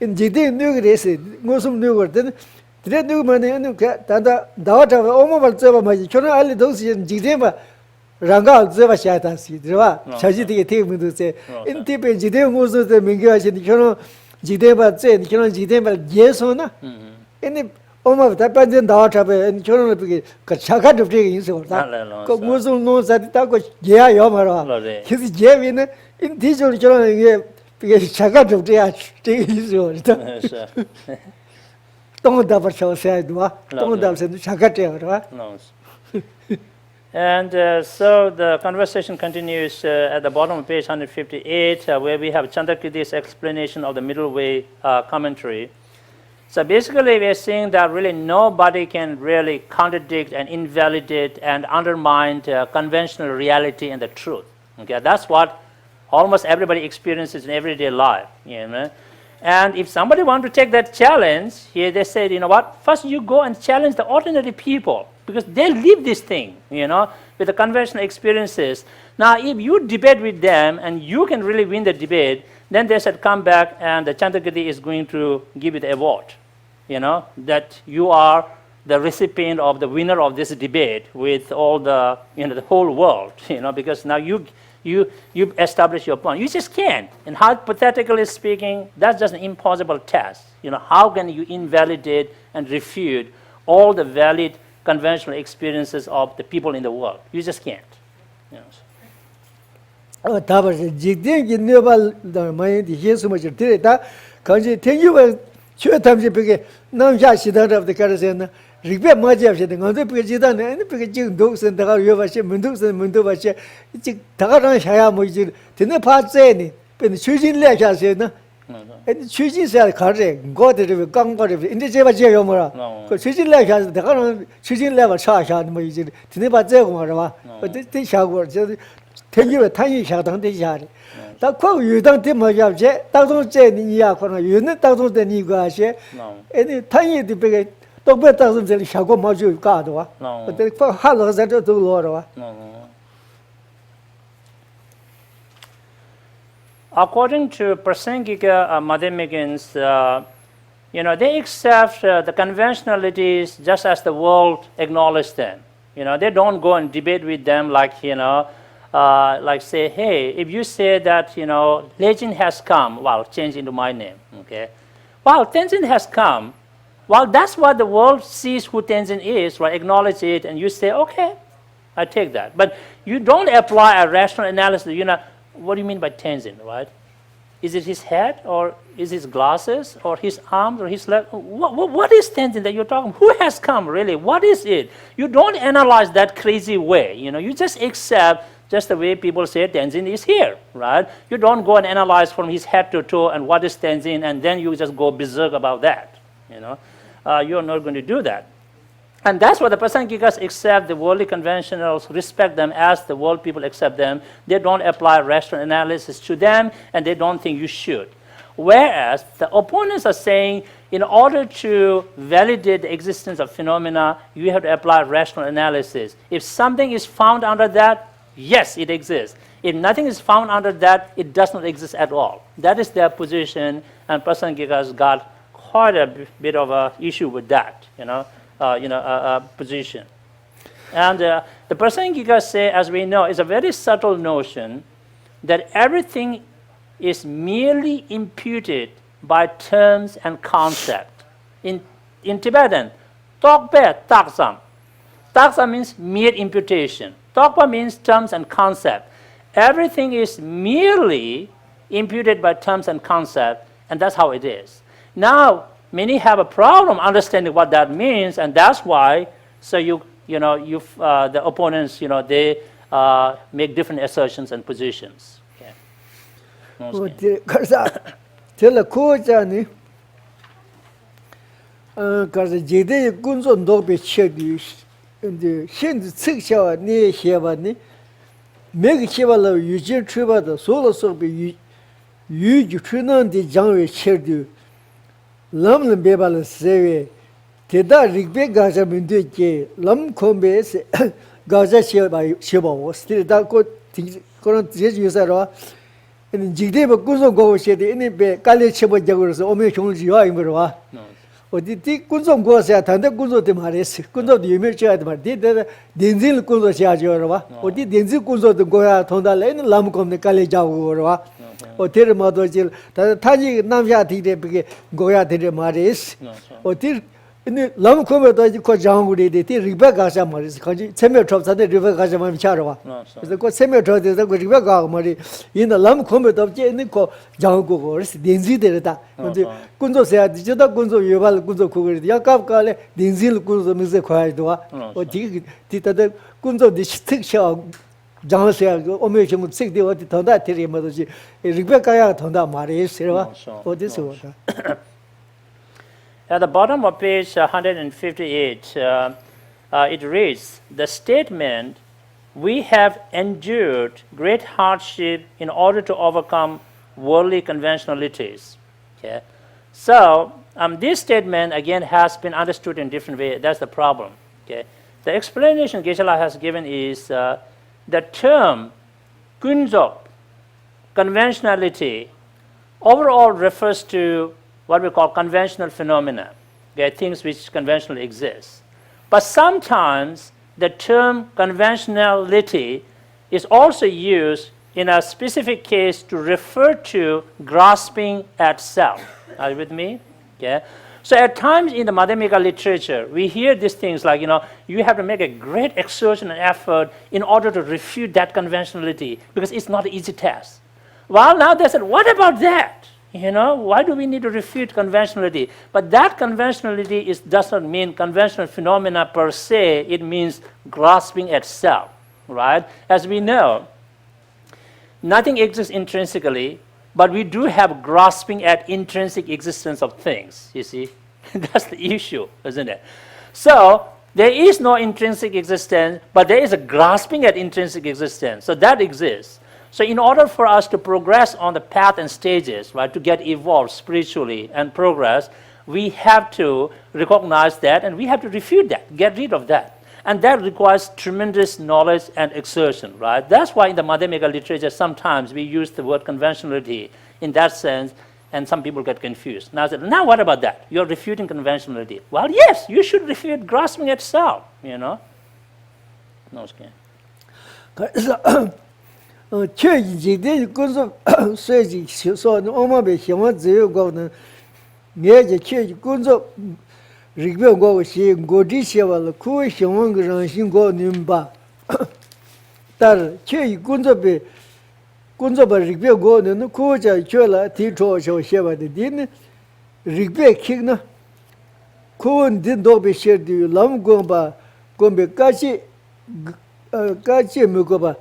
지데 누그레스 무슨 누거든 Today, do money and Tanda daughter almost ever my children only those in Jidema Ranga Zeva Shatasi, Drava, Chajiti came to say, in Tipe Jidem was the Mingas and Jidema said, Jidema, yes or no? Any almost that daughter and children Chaka to take in so that Muslim knows that that was Jia Yomara. His Javin in teacher children Chaka to take his own. And so the conversation continues at the bottom of page 158, where we have Chandrakirti's explanation of the middle way commentary. So basically, we are saying that really nobody can really contradict and invalidate and undermine conventional reality and the truth. Okay, that's what almost everybody experiences in everyday life. And if somebody wants to take that challenge, here they said, first you go and challenge the ordinary people because they live this thing, with the conventional experiences. Now, if you debate with them and you can really win the debate, then they said, come back and the Chandrakirti is going to give you the award, that you are the recipient of the winner of this debate with all the, the whole world, because now you establish your point. You just can't. And hypothetically speaking, that's just an impossible task. How can you invalidate and refute all the valid conventional experiences of the people in the world? You just can't. Regret much of the other President and the President dogs and the Yovashi, Mundus and Mundovashi, Tagaran Shayamuji, Tinapart Zeni, but the choosing lecture said, and choosing said, correct, got it with Gangpot in the Java Jayomara, because choosing lecture, the choosing level charge on Muji, Tinapa Zegomara, but they shall work. 태기에 탄이 샤당데 자리 다코 유당 때마잡제 따동제 니야 코나 유는 따동제 니가 하시 에니 탄이도 베게 똑베 따동제 샤고 마주 가도와 근데 할러자도 돌로와 According to Prasangika mathematicians, they accept the conventionalities just as the world acknowledges them. They don't go and debate with them like, like say, hey, if you say that, legend has come, well, change into my name, okay? Well, Tenzin has come. Well, that's what the world sees who Tenzin is, right? Acknowledge it, and you say, okay, I take that. But you don't apply a rational analysis. What do you mean by Tenzin, right? Is it his head, or is his glasses, or his arms, or his leg? What is Tenzin that you're talking? Who has come, really? What is it? You don't analyze that crazy way. You just accept just the way people say Tenzin is here, right? You don't go and analyze from his head to toe and what is Tenzin, and then you just go berserk about that. You're not going to do that. And that's what the Prasangikas accept the worldly conventionals, respect them as the world people accept them. They don't apply rational analysis to them, and they don't think you should. Whereas the opponents are saying, in order to validate the existence of phenomena, you have to apply rational analysis. If something is found under that, yes, it exists. If nothing is found under that, it does not exist at all. That is their position, and Prasangikas got quite a bit of an issue with that, position. And the Prasangikas say, as we know, is a very subtle notion that everything is merely imputed by terms and concept. In Tibetan, tokpe taksam. Taksam means mere imputation. Tokpa means terms and concept. Everything is merely imputed by terms and concept, and that's how it is. Now, many have a problem understanding what that means, and that's why. So the opponents, they make different assertions and positions. Okay. Tell Kojani because Jede Gunzon Dobe Chedish and the Shin Sixia near Shevani make Chevala Eugene Triva the solo so be you Trinan the Janwe Chedu. Lam bebal sewe teda rigbe gaja bindu ke lam kombe se gaja sheba was still da ko koran je yusara in jigde ba kunso go shede in be kale sheba jagurso ome chong jiwa imro odi ti kunso go se tanda kunso te mares kunso de yume cha de mar de denzil kunso cha jora odi denzil kunso de goya thonda le lam komne kale jago Otir Madojil, Taji Namja Tide Goya de Maris, Otir Lam Komedo Kojangudi, Rebecca Samaris, Semetrop, the Rebecca Samacharawa. The Semetrop is a good Rebecca Mari in the Lam Comet of Jenico Jango, Dinzi de Reta. Kunzo said, Jada Kunzo Yuval Kunzo Kugri, Yakab Kale, Dinzil Kunzo Music Quaidua, or Tita Kunzo the stick show. John said, Omission would 60 what it on that Rebecca Tonda Maris, or this water. At the bottom of page 158, it reads, the statement, we have endured great hardship in order to overcome worldly conventionalities. Okay? So this statement, again, has been understood in different ways. That's the problem. Okay? The explanation Geshe has given is the term Phuntsok, conventionality, overall refers to what we call conventional phenomena, okay, things which conventionally exist. But sometimes the term conventionality is also used in a specific case to refer to grasping at self. Are you with me? Okay. So at times in the Madhyamika literature, we hear these things like, you have to make a great exertion and effort in order to refute that conventionality because it's not an easy task. Well, now they said, what about that? Why do we need to refute conventionality? But that conventionality does not mean conventional phenomena per se. It means grasping at self, right? As we know, nothing exists intrinsically, but we do have grasping at intrinsic existence of things, you see. That's the issue, isn't it? So there is no intrinsic existence, but there is a grasping at intrinsic existence. So that exists. So in order for us to progress on the path and stages, right, to get evolved spiritually and progress, we have to recognize that and we have to refute that, get rid of that. And that requires tremendous knowledge and exertion, right? That's why in the Madhyamika literature sometimes we use the word conventionality in that sense, and some people get confused. Now what about that? You're refuting conventionality. Well, yes, you should refute grasping at self, you know. No, okay. Rigbe go she godi shewa ku shewang ranshin go nimba tar che gunzo be rigbe go ne ku ja chola ti cho shewa de din rigbe kigna ku din do be sher di lam go ba gombe kachi me go ba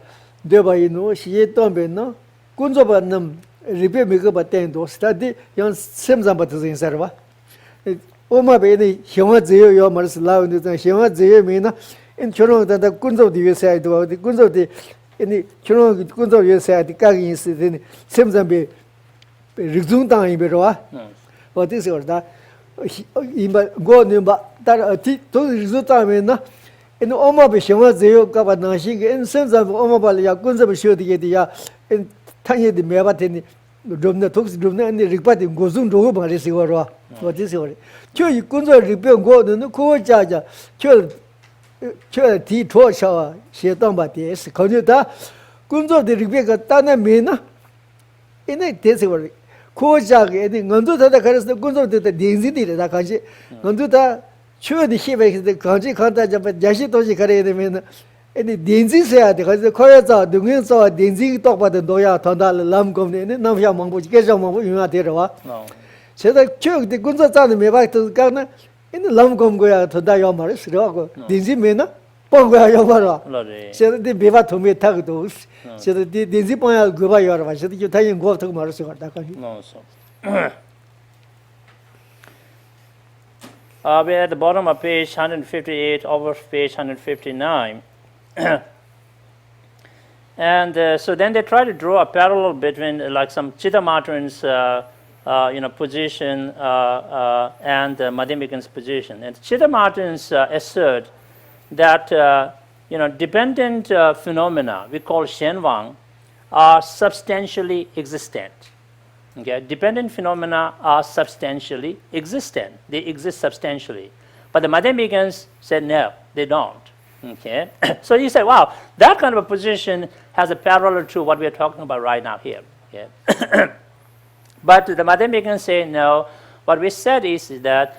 de ba ino shi to be no gunzo ba nam rigbe me go ba ten do study yan semza ba tsin sarwa Oma bene hiwa zeo yo mars lao ni ta hiwa zeo me na in chorong da kunzo di yesa do di kunzo di ini chorong kunzo yesa di ka gi si ni semzam be rizung tang be ro wa this or da imba go ni ba ta ti to rizung tang me na in oma be hiwa zeo ka ba na shi in semzam oma ba ya kunzo be sho di ge ya in tanye di me ba te ni domna toks domna ni rikpa di gozung do ba re si wa ro wa this or就工作里边过的那国家家，就提出上写当把的是，可是他工作的里边个当然没呢，因为这是我的国家的，你俺都他的开始工作的电子的他看见，俺都他去的西北的看见看他这不这些东西开的没呢，你电子上的还是快要找东西找电子多把的多呀，他那蓝工的，那不像忙不，该上忙不用啊，对着吧？现在就的工作站的没办法干呢，因为老公过呀，他那要嘛是的个，电视没呢，帮过要嘛了。现在的没法同没他个都，现在的电视帮要过吧要了吧，现在就他用过头嘛是个大概。We're at the bottom of page 158, over page 159. And so then they try to draw a parallel between like some Chittamatrans position and Madhyamikan's position. And Chittamatrans assert that dependent phenomena we call Shenwang are substantially existent. Okay, dependent phenomena are substantially existent. They exist substantially. But the Madhyamikans said no, they don't. Okay, so you say, wow, that kind of a position has a parallel to what we are talking about right now here. Okay. But the Madhyamikans say no. What we said is that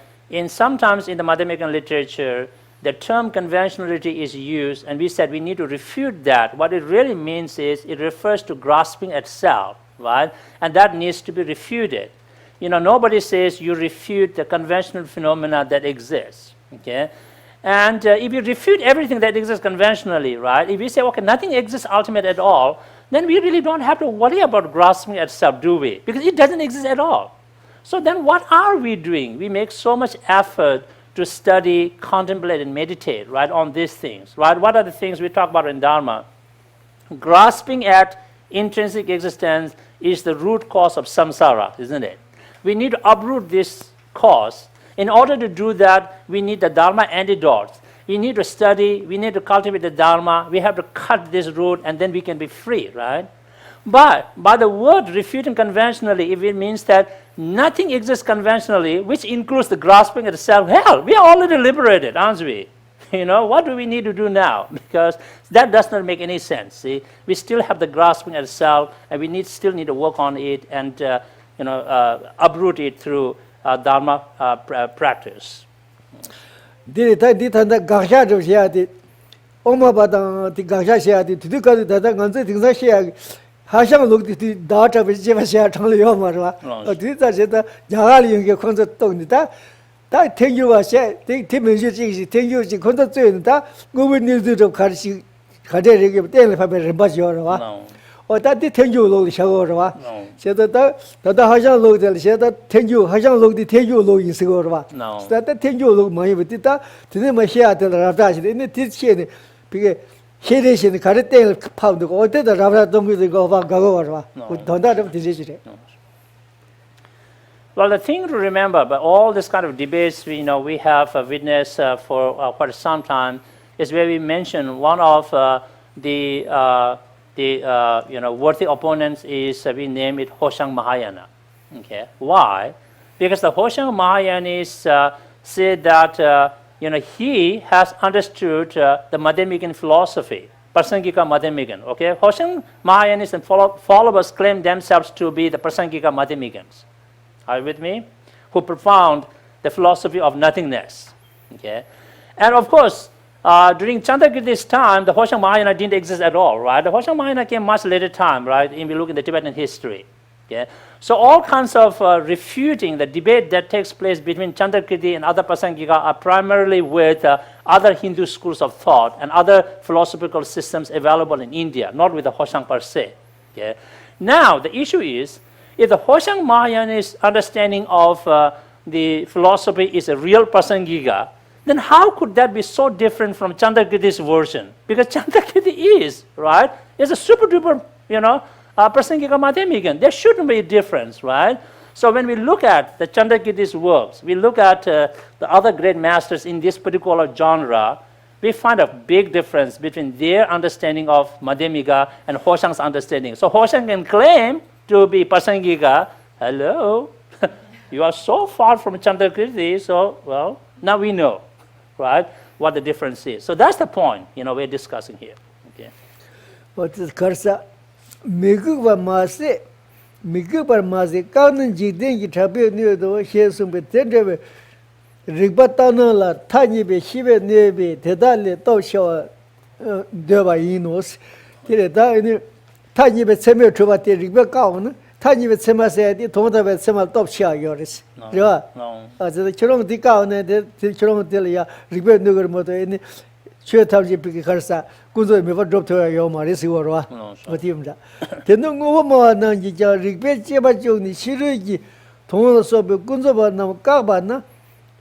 sometimes in the Madhyamikan literature, the term conventionality is used, and we said we need to refute that. What it really means is it refers to grasping at self, right? And that needs to be refuted. Nobody says you refute the conventional phenomena that exists, okay? And if you refute everything that exists conventionally, right? If you say, okay, nothing exists ultimate at all, then we really don't have to worry about grasping at self, do we? Because it doesn't exist at all. So then what are we doing? We make so much effort to study, contemplate, and meditate, right, on these things, right? What are the things we talk about in Dharma? Grasping at intrinsic existence is the root cause of samsara, isn't it? We need to uproot this cause. In order to do that, we need the Dharma antidotes. We need to study, we need to cultivate the Dharma, we have to cut this root, and then we can be free, right? But by the word refuting conventionally, if it means that nothing exists conventionally, which includes the grasping at the self, hell, we are already liberated, aren't we? What do we need to do now? Because that does not make any sense, see? We still have the grasping at the self, and we still need to work on it and uproot it through Dharma practice. Di tanda gaksha jo shaya di oma badang di gaksha shaya di tudu ka dada nganze tingsa shaya hashang luk di da cha be jeba shaya chang le yo ma ro di ta je da jaga li yong ge khon tong ni da teng yu wa shaya te men ji ji teng yu ji khon zui ni da ngo wen ni zu zhou ka shi ka de re ge den le fa be ren ba ji yo ro wa that the tenju low shagorva. Said that Hajan low del said that tenju Hajan low the tenju low in Sigorva. No. That the tenju low my with it to them my share the Ravash in the teaching because she is in the cartel pound or the Rava don't go over Gagorva with that of decision. Well, the thing to remember, but all this kind of debates we have witnessed for quite some time is where we mention one of the worthy opponents is we name it Hoshang Mahayana. Okay, why? Because the Hoshang Mahayanis said that he has understood the Madhyamikan philosophy, Prasangika Madhyamikan. Okay, Hoshang Mahayanis and followers claim themselves to be the Prasangika Madhyamikans. Are you with me? Who propound the philosophy of nothingness. Okay, and of course, during Chandrakirti's time, the Hoshang Mahayana didn't exist at all, right? The Hoshang Mahayana came much later time, right? If we look at the Tibetan history. Okay, so all kinds of refuting the debate that takes place between Chandrakirti and other Prasangika are primarily with other Hindu schools of thought and other philosophical systems available in India, not with the Hoshang per se. Okay, now the issue is, if the Hoshang Mahayana's understanding of the philosophy is a real Prasangika, then how could that be so different from Chandrakirti's version? Because Chandrakirti is, right? It's a super duper, Prasangika Madhyamikan. There shouldn't be a difference, right? So when we look at the Chandrakirti's works, we look at the other great masters in this particular genre, we find a big difference between their understanding of Madhyamika and Hoshang's understanding. So Hoshang can claim to be Prasangika. Hello, you are so far from Chandrakirti, so, well, now we know, right, what the difference is. So that's the point, we're discussing here. Okay. What is Karsa? Miguba Masi, Miguba Masi, Kanan Jidin, Tabi near the Shesum with Tendeve, Ribatana, Tanya be Shiva Nevi, Tedali, Tosha, Deva Inos, Tanya be Semi Trovati, Ribacon, Tanya with Sema said, Tonda with Sema Top Shah Yoris. No. As the Chilong Dicao and the Chilong Delia, Ribet Nugermoto, any Chutaji Picarsa, Guzo never dropped to your Marisi or what him that. The no more Nanjija, Ribet Jabajoni, Shirigi, Tono Sobe, Gunzova, Nakabana,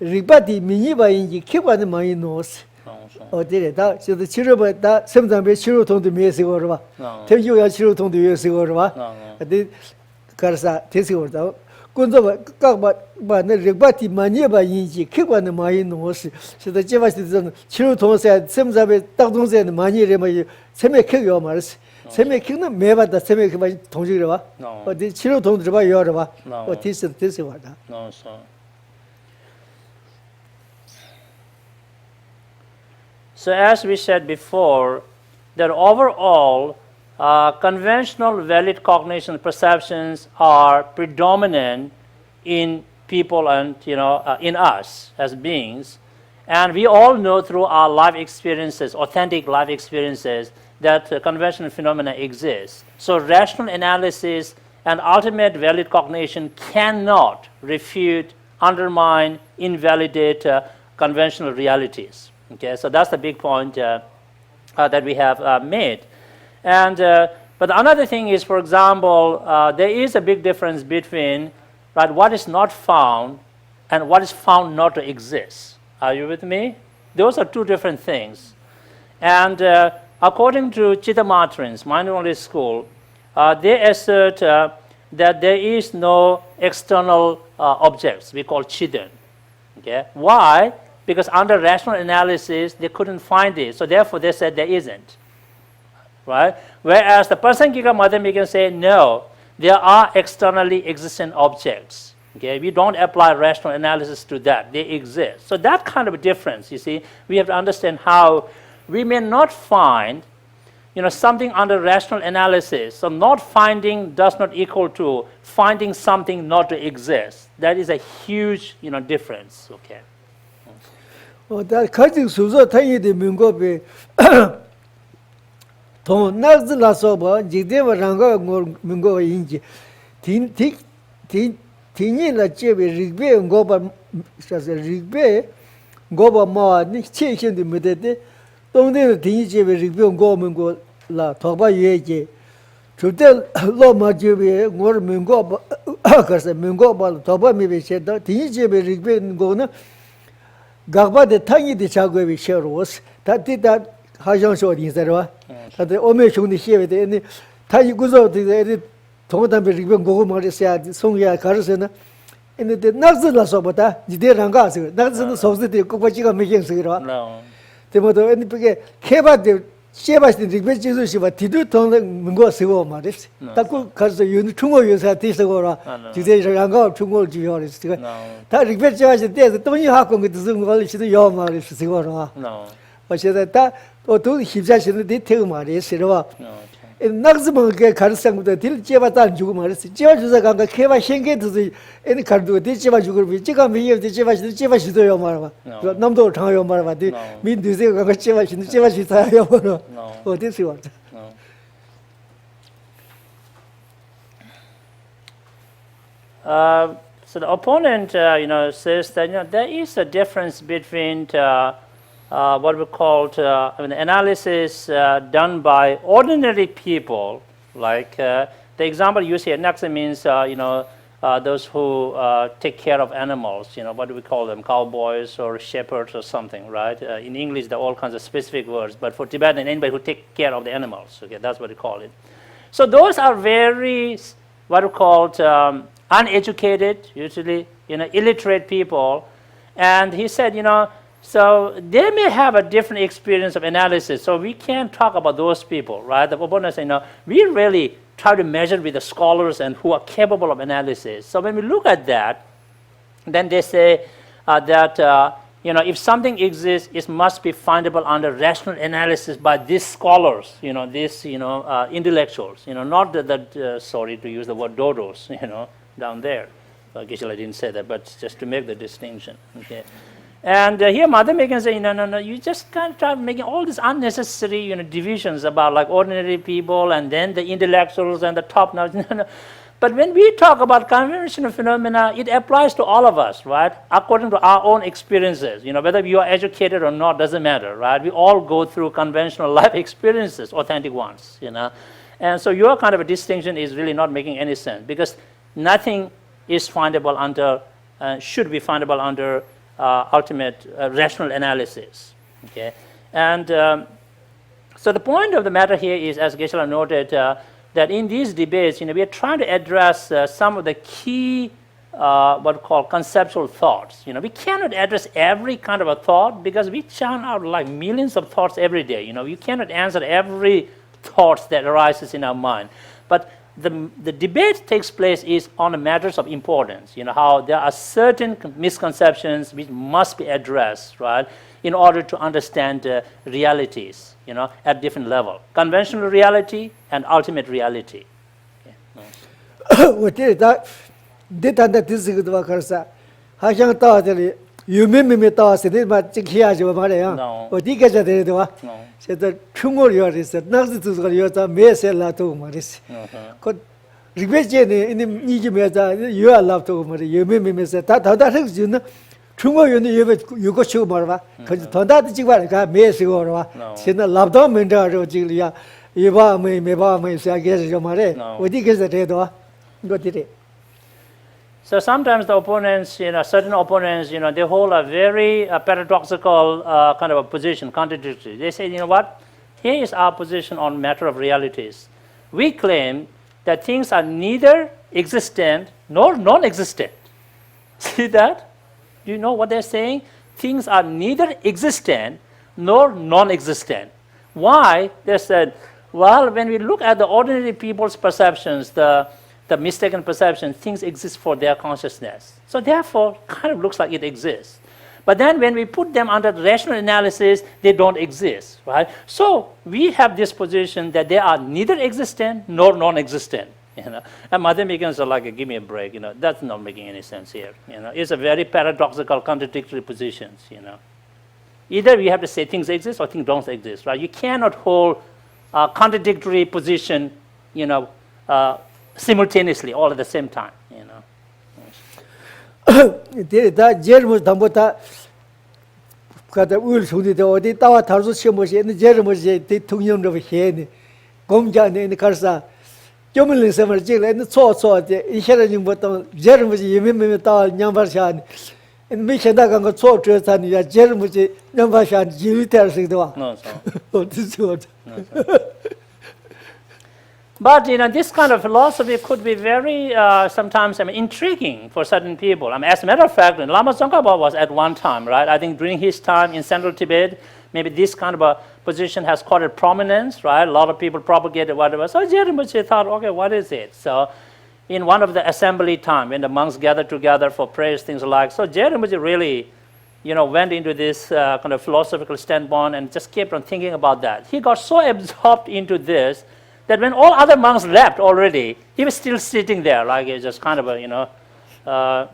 Ribati, Miniba, Inji, Kiba the Marinos. Or did it out? So the children that sometimes children to me as or tell you your children to use or I did Karsa, Tessie out. Gunzova, but Ribati, Maniba, Inji, Kiba the Marinos. So the Javas children said, sometimes Tadons and Mani, Semi kill your Mars. Semi kill never the semi Tonjira. But the children don't drive your or this one. No, sir. So as we said before, that overall, conventional valid cognition perceptions are predominant in people and in us as beings, and we all know through our life experiences, authentic life experiences, that conventional phenomena exist. So rational analysis and ultimate valid cognition cannot refute, undermine, invalidate conventional realities. Okay, so that's the big point that we have made. And but another thing is, for example, there is a big difference between what is not found and what is found not to exist. Are you with me? Those are two different things. And according to Chittamatrins, Mind-only school, they assert that there is no external objects we call Chidan. Okay, why? Because under rational analysis, they couldn't find it. So therefore, they said there isn't. Right? Whereas the Prasangika Madhyamika say, no, there are externally existent objects. Okay? We don't apply rational analysis to that. They exist. So that kind of a difference, you see, we have to understand how we may not find something under rational analysis. So not finding does not equal to finding something not to exist. That is a huge difference. Okay. that cutting Suzo Tanya de Mungobe Ton Nazla Soba, Jideva Ranga Mungo Inji, Tini la Chebe, Rigbe, and Goba Rigbe, Goba Ma, Nick Chation de Medete, don't let Tini Chebe, Rigbe, and Go Mungo La Toba Yeje, 주대 로마지비 뭘 민고 그래서 민고 도바 미비체다 디지베 리베는 거는 각바데 탕이디 자고비 셔로스 다티다 하정소 어디서와 다데 오메 쇼니 시에데 니 타이 구조데 동담비 리베 고고 말이야 송야 가르세나 근데 나즈라서보다 지대랑가서 나즈는 소스데 꼭바지가 메경스기로 때모도 니 그게 케바데 시바스 리베 지수시바 디도 돈 문고 쓰고 말이지 딱고 가서 윤 중고 요사 뒤서고라 지대랑가 중고 지요리스 다 리베 지와시 때서 돈이 하고 그 무슨 걸 시도 요 말이지 쓰고라 어제다 다또 힘자시는 데테고 말이지로 낙즈먹게 가르상부터 딜 제바다 주고 말이지 제바주사 간가 케바 생게도 애니 가르도 데제바 주고 비지가 미여 제바시도요 말아 남도 장요 말아 민두세 간가 제바시도요 말아 어디서 왔다 So the opponent, says that there is a difference between what we call analysis done by ordinary people, like the example used here. Next means those who take care of animals. What do we call them? Cowboys or shepherds or something, right? In English, there are all kinds of specific words, but for Tibetan, anybody who take care of the animals. Okay, that's what we call it. So those are very what we call uneducated, usually illiterate people, and he said, so they may have a different experience of analysis. So we can't talk about those people, right? The opponents say, we really try to measure with the scholars and who are capable of analysis. So when we look at that, then they say that if something exists, it must be findable under rational analysis by these scholars, these intellectuals, not sorry to use the word dodos, down there. Geshe didn't say that, but just to make the distinction. Okay. And here Mother Megan say, no, you just can't start making all these unnecessary divisions about like ordinary people and then the intellectuals and the top knowledge. No. But when we talk about conventional phenomena, it applies to all of us, right? According to our own experiences. Whether you are educated or not doesn't matter, right? We all go through conventional life experiences, authentic ones, And so your kind of a distinction is really not making any sense because nothing is findable under, should be findable under ultimate rational analysis. Okay, and so the point of the matter here is, as Geshe noted, that in these debates, we are trying to address some of the key, what we call conceptual thoughts. We cannot address every kind of a thought because we churn out like millions of thoughts every day. You cannot answer every thought that arises in our mind, but the debate takes place is on the matters of importance, how there are certain misconceptions which must be addressed, right, in order to understand realities, at different level. Conventional reality and ultimate reality. 유명미미 따왔으니 막 지키야죠 말이야. 어디 가자 되도와. 제가 충고를 했어. 나스도 여자 메셀라도 말이지. 그 리베제네 이제 메자 유알라도 말이 유명미미서 다다 했지는 충고연이 유고 치고 말봐. 그 더다도 지가 메시고 봐. 진짜 랍도 menda로 지리야. 이바메 메바메 사게서 말에 어디 가자 되도와. 이거들이 So sometimes the opponents, certain opponents, they hold a very paradoxical kind of a position, contradictory. They say, what? Here is our position on matter of realities. We claim that things are neither existent nor non-existent. See that? Do you know what they're saying? Things are neither existent nor non-existent. Why? They said, well, when we look at the ordinary people's perceptions, the mistaken perception, things exist for their consciousness. So therefore, kind of looks like it exists. But then when we put them under rational analysis, they don't exist, right? So we have this position that they are neither existent nor non-existent. And Mother Megans are like, give me a break, that's not making any sense here. It's a very paradoxical, contradictory positions, Either we have to say things exist or things don't exist, right? You cannot hold a contradictory position, simultaneously, all at the same time, 다 제르모 담보다 가다 울 소리도 어디 따와 다르서 시험을 했는데 제르모지 대통령도 해네 공자네 가서 교문을 섬을 찍을 초초데 이해를 못도 제르무지 예매매 다 냠바샤니 미천다간 거 초초산이야 제르무지 냠바샤니 지리터스도 No, so. 어디서 But this kind of philosophy could be very sometimes intriguing for certain people. As a matter of fact, Lama Tsongkhapa was at one time, right? I think during his time in central Tibet, maybe this kind of a position has caught a prominence, right? A lot of people propagated whatever. So Gyeltsen thought, okay, what is it? So in one of the assembly time, when the monks gathered together for prayers, things like, so Gyeltsen really, went into this kind of philosophical standpoint and just kept on thinking about that. He got so absorbed into this that when all other monks left already, he was still sitting there, like just kind of a,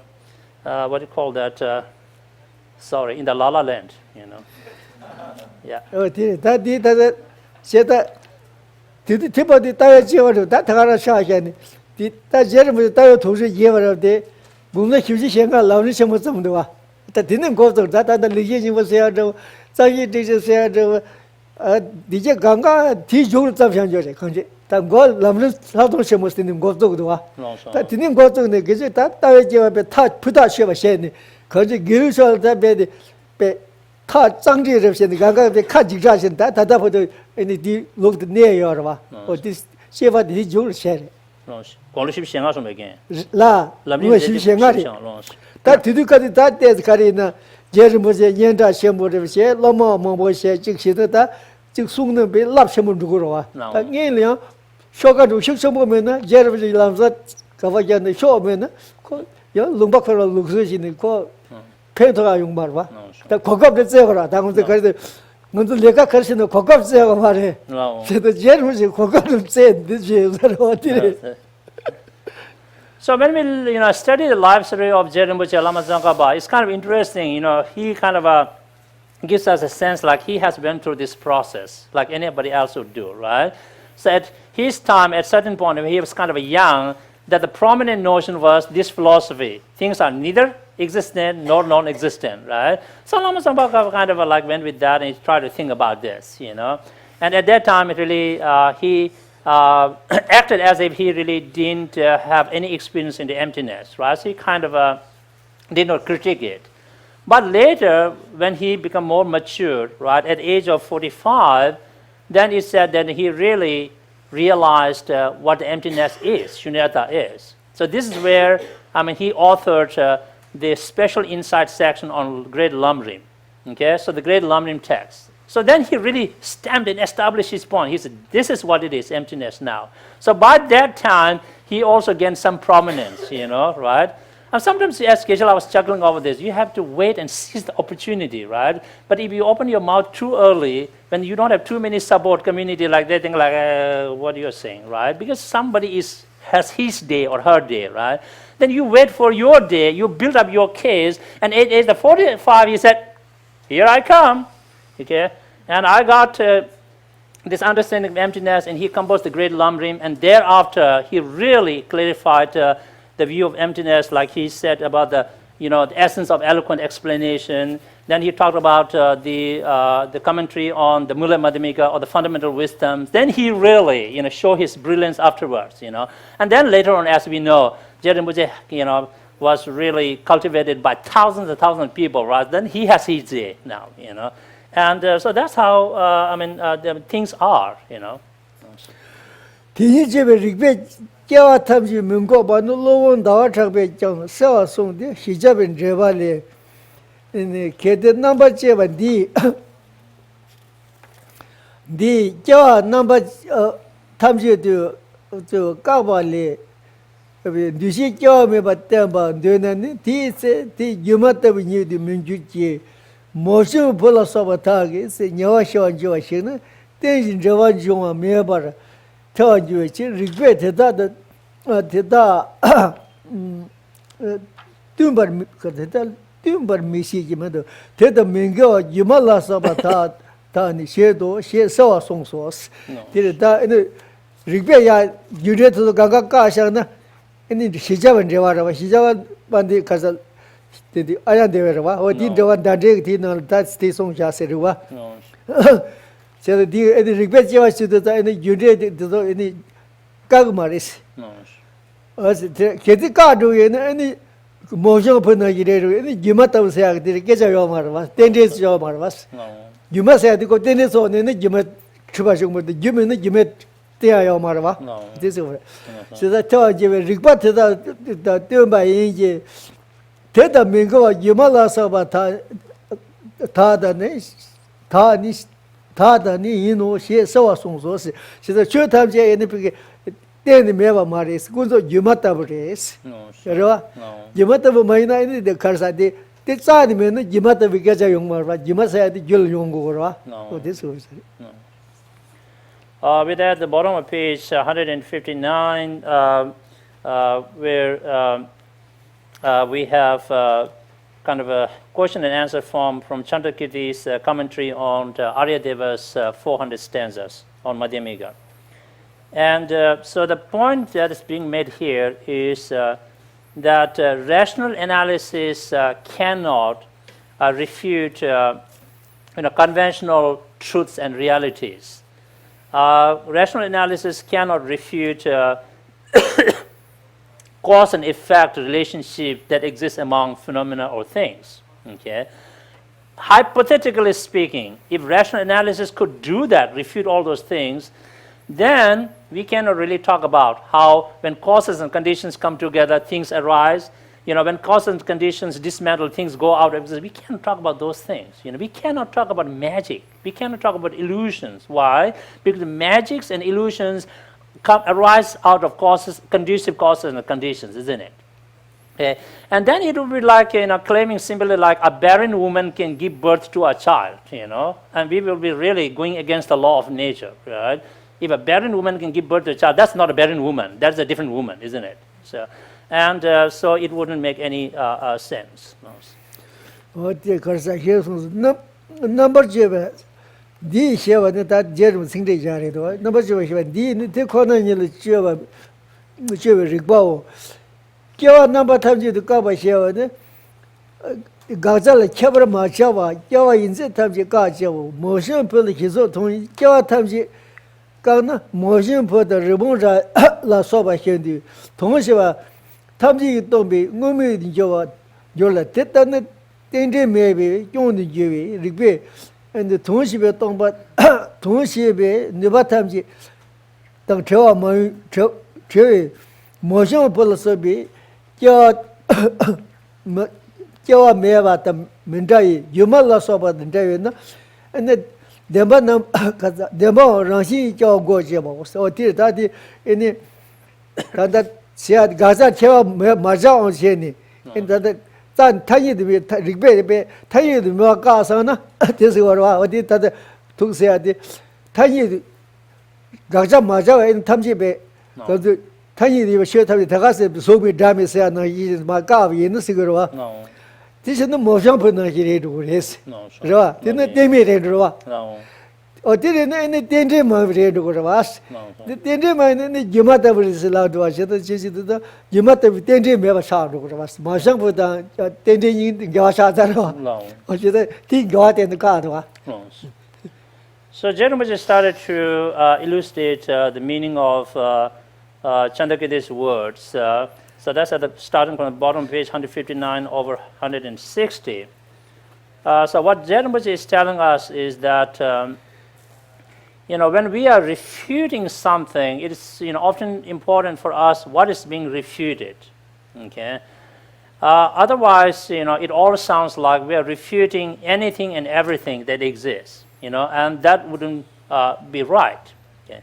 what do you call that? In the La La Land, Yeah. that 세다 디디티버디 따여 지어로 다 타가라 샤샤니 디다 제르무 따여 도시 예버데 문의 휴지 생각 라우니 semua 좀 와. 다 디는 거도 다다 리제지 보세요. 자기 디제세요. 디제 강가 디조를 잡상줘래. 근데 다고 라무는 사도 semua 되는 거도 와. 다 디는 거도네 그제 다 따여 지어베 타 부다 쉬어 셔니. 거기 길서 다베데 베 타 장지럽신데 강가베 카지자신다 다다보도 디 록드 내여와. 어디 세바디 조를 셔래. 공르십 생각 좀 얘기해. 라 무엇이 생각이 다 뒤뒤까지 다 때까지나 제르모제 년자 셈보르세 로모 모보세 직시다 직 숙는 배 랍셈을 두고로 와. 다 녀려 쇼가도 식성보면은 제르모제 람자 가바견의 쇼면은 그 롱박으로 룩스지는 그 페이터가 용말 봐. 다 고급을 제거라. 당근도 그래도 먼저 내가 그러시는 고급 제거 말해. 그래도 제르모제 고급을 제듯이 어디래. So when we study the life story of Gyeltsen Lama Tsongkhapa, it's kind of interesting. He kind of gives us a sense like he has been through this process, like anybody else would do, right? So at his time, at a certain point, when he was kind of young, that the prominent notion was this philosophy: things are neither existent nor non-existent, right? So Lama Tsongkhapa kind of went with that and he tried to think about this, And at that time, it really he acted as if he really didn't have any experience in the emptiness, right? So he kind of did not critique it. But later, when he became more mature, right, at the age of 45, then he said that he really realized what the emptiness is, shunyata is. So this is where, he authored the special insight section on Great Lamrim, okay? So the Great Lamrim text. So then he really stamped and established his point. He said, this is what it is, emptiness now. So by that time, he also gained some prominence, right? And sometimes as Geshe, I was chuckling over this. You have to wait and seize the opportunity, right? But if you open your mouth too early, when you don't have too many support community like that, think like, what you're saying, right? Because somebody has his day or her day, right? Then you wait for your day, you build up your case, and at age 45, he said, here I come. Okay, and I got this understanding of emptiness, and he composed the Great Lamrim, and thereafter he really clarified the view of emptiness, like he said about the essence of eloquent explanation. Then he talked about the commentary on the Mula Madhyamika or the fundamental wisdoms. Then he really showed his brilliance afterwards, And then later on, as we know, Gyeltsen was really cultivated by thousands and thousands of people, right? Then he has his day now, And so that's how, the things are, 디니제베 릭베 께와 탐지 문고 바누로원 다와착베 정 세와송데 히자벤 제발레 케데 넘버 제반디 디 께와 넘버 탐지도 저 까발레 뉴시 께와메 바템바 되나니 디세 디 유마타비 니디 민주지 모션 볼라서바타게 세 녀와쇼안조시는 대신 저완조마 메바라 저주치 리그베 대다다 대다 tumbar 그대다 tumbar 미시지마도 대다 민거 유말라서바타 타니 셰도 셰서와 송소스 디르다 이 리그베야 유레도 가가까샤나 이 시자반 제와라 시자반 반디 가서 디디 아얀데베라 어디 저완 단데 디는 다스티 송자세르와 제가 디 리그베 제와시도 이 유레도 이 Kagmaris. No. As Ketika do any motion upon a year, any Jimata was a Geshe 10 days job was. No. You must have to go tennis on any Jimat Chubashum with the Jim and the Jimet Tia Marva. No. This over. So that told you, report to the term by Inge. Teta Mingo, Jimala Sabata Tadani, you know, she saw some source. She's a short time, any then the Meva Maris, Gundo Jumata race. No. Jimata Mina, the Karsadi. The side men, Jimata Vigaja Young Marva, Jimasa the Jul Yongora. No. This was. With that, at the bottom of page 159, where we have kind of a question and answer form from Chandrakirti's commentary on Aryadeva's 400 stanzas on Madhyamiga. And so the point that is being made here is that rational analysis cannot refute conventional truths and realities. Rational analysis cannot refute cause and effect relationship that exists among phenomena or things. Okay? Hypothetically speaking, if rational analysis could do that, refute all those things, then we cannot really talk about how when causes and conditions come together, things arise. When causes and conditions dismantle, things go out of existence. We cannot talk about those things. We cannot talk about magic. We cannot talk about illusions. Why? Because the magics and illusions arise out of causes, conducive causes and conditions, isn't it? Okay. And then it would be like claiming simply like a barren woman can give birth to a child, and we will be really going against the law of nature, right? If a barren woman can give birth to a child, that's not a barren woman. That's a different woman, isn't it? So, and so it wouldn't make any sense. What the Karsa here's number Jeva. The Sheva that Jerem Sing de Jarido, number Jeva, the corner in the Jeva Rigbo. Java number times you to cover Sheva. Gazala Chabra Machava, Java in the times you got Java, motion for the Kizoton, Java times you. Motion for the Rebonja La Soba Hindi. Tomasheva, Tamji Tombi, Numi Jova, Jola Tetan, Tende maybe, Yon the Jewi, Rigbe, and the Tonshibe Tomba, Tonshibe, Nebatamji, Tantra Cherry, Motion Polasobi, Jawa Meva, the Mendai, Yumala Soba, the Davina, and the Demba Ranshi Joe Gojabo. So did that any that said Gaza Cheva Maja on Sheni. And that Tanya the Rigbe, Tanya the Makasana, this is what did that took say Tanya Gaza Maja and Tamjibe. Tanya the shirt of the Tagasi, so be damage say, no, he is my gavi in the cigarette. No. This is the motion for no he to race. No. Didn't they made it? No. Or didn't any danger my read to us? No. The danger mine and the Jimata is allowed to watch it. The Jimata with danger never shot over us. My son put down danger in the Gasha. No. Or should I think God in the car? No. So Jeremiah just started to illustrate the meaning of Chandrakirti's words. So that's at the starting from the bottom page 159 over 160. So what Jeremiah is telling us is that when we are refuting something, it is often important for us what is being refuted. Okay. Otherwise, it all sounds like we are refuting anything and everything that exists. And that wouldn't be right. Okay.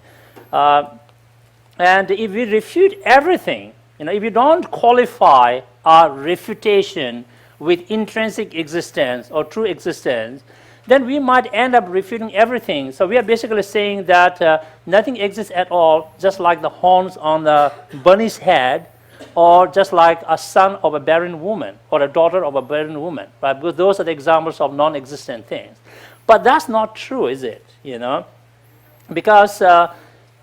And if we refute everything, if you don't qualify our refutation with intrinsic existence or true existence, then we might end up refuting everything. So we are basically saying that nothing exists at all, just like the horns on the bunny's head, or just like a son of a barren woman or a daughter of a barren woman, right? Because those are the examples of non-existent things. But that's not true, is it? Because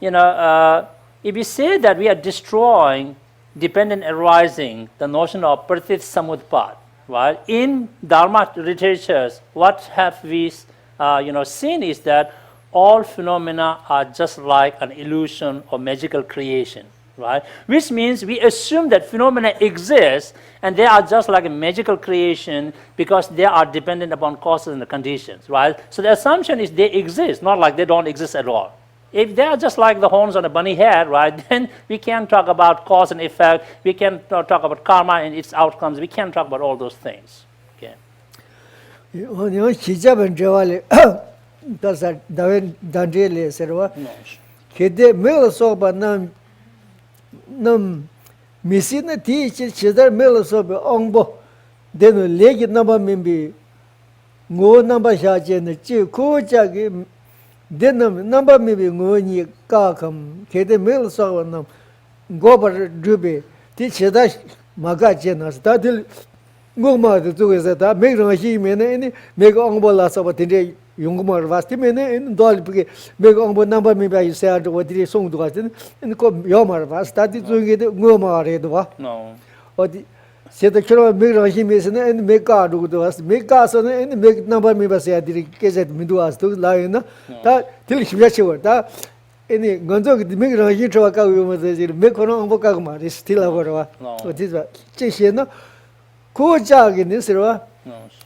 if we say that we are destroying dependent arising, the notion of pratit samutpat, right? In Dharma literatures, what have we seen is that all phenomena are just like an illusion or magical creation, right? Which means we assume that phenomena exist and they are just like a magical creation because they are dependent upon causes and the conditions, right? So the assumption is they exist, not like they don't exist at all. If they are just like the horns on a bunny head, right, then we can't talk about cause and effect, we can talk about karma and its outcomes, we can't talk about all those things. Okay. 你起这本这话嘞，到时当这里是吧？现在没有说吧，那米西那第一期现在没有说吧，昂不，但是那个那么明白，我那么下去呢，就国家给，但那么明白我你搞看，现在没有说吧，我把这准备，第现在马家见那是，他的。我嘛就做个啥？他每个人西面呢，每个昂波拉说吧，天天用个嘛，哇，这面呢，多了不给每个昂波那么明白意思啊？我天送多少钱？那个要嘛哇，他的做个的我嘛来的哇。我的现在看到每个人西面是呢，每个都多少？每个说呢，每个那么明白是啊？的给在没多少都来呢？他天是不要求他。ini ngonzo ki mi rang yi chwa ka yu ma de me ko rang bo ka ma ri stila go wa o ti ba che xie na ko ja ge ni se wa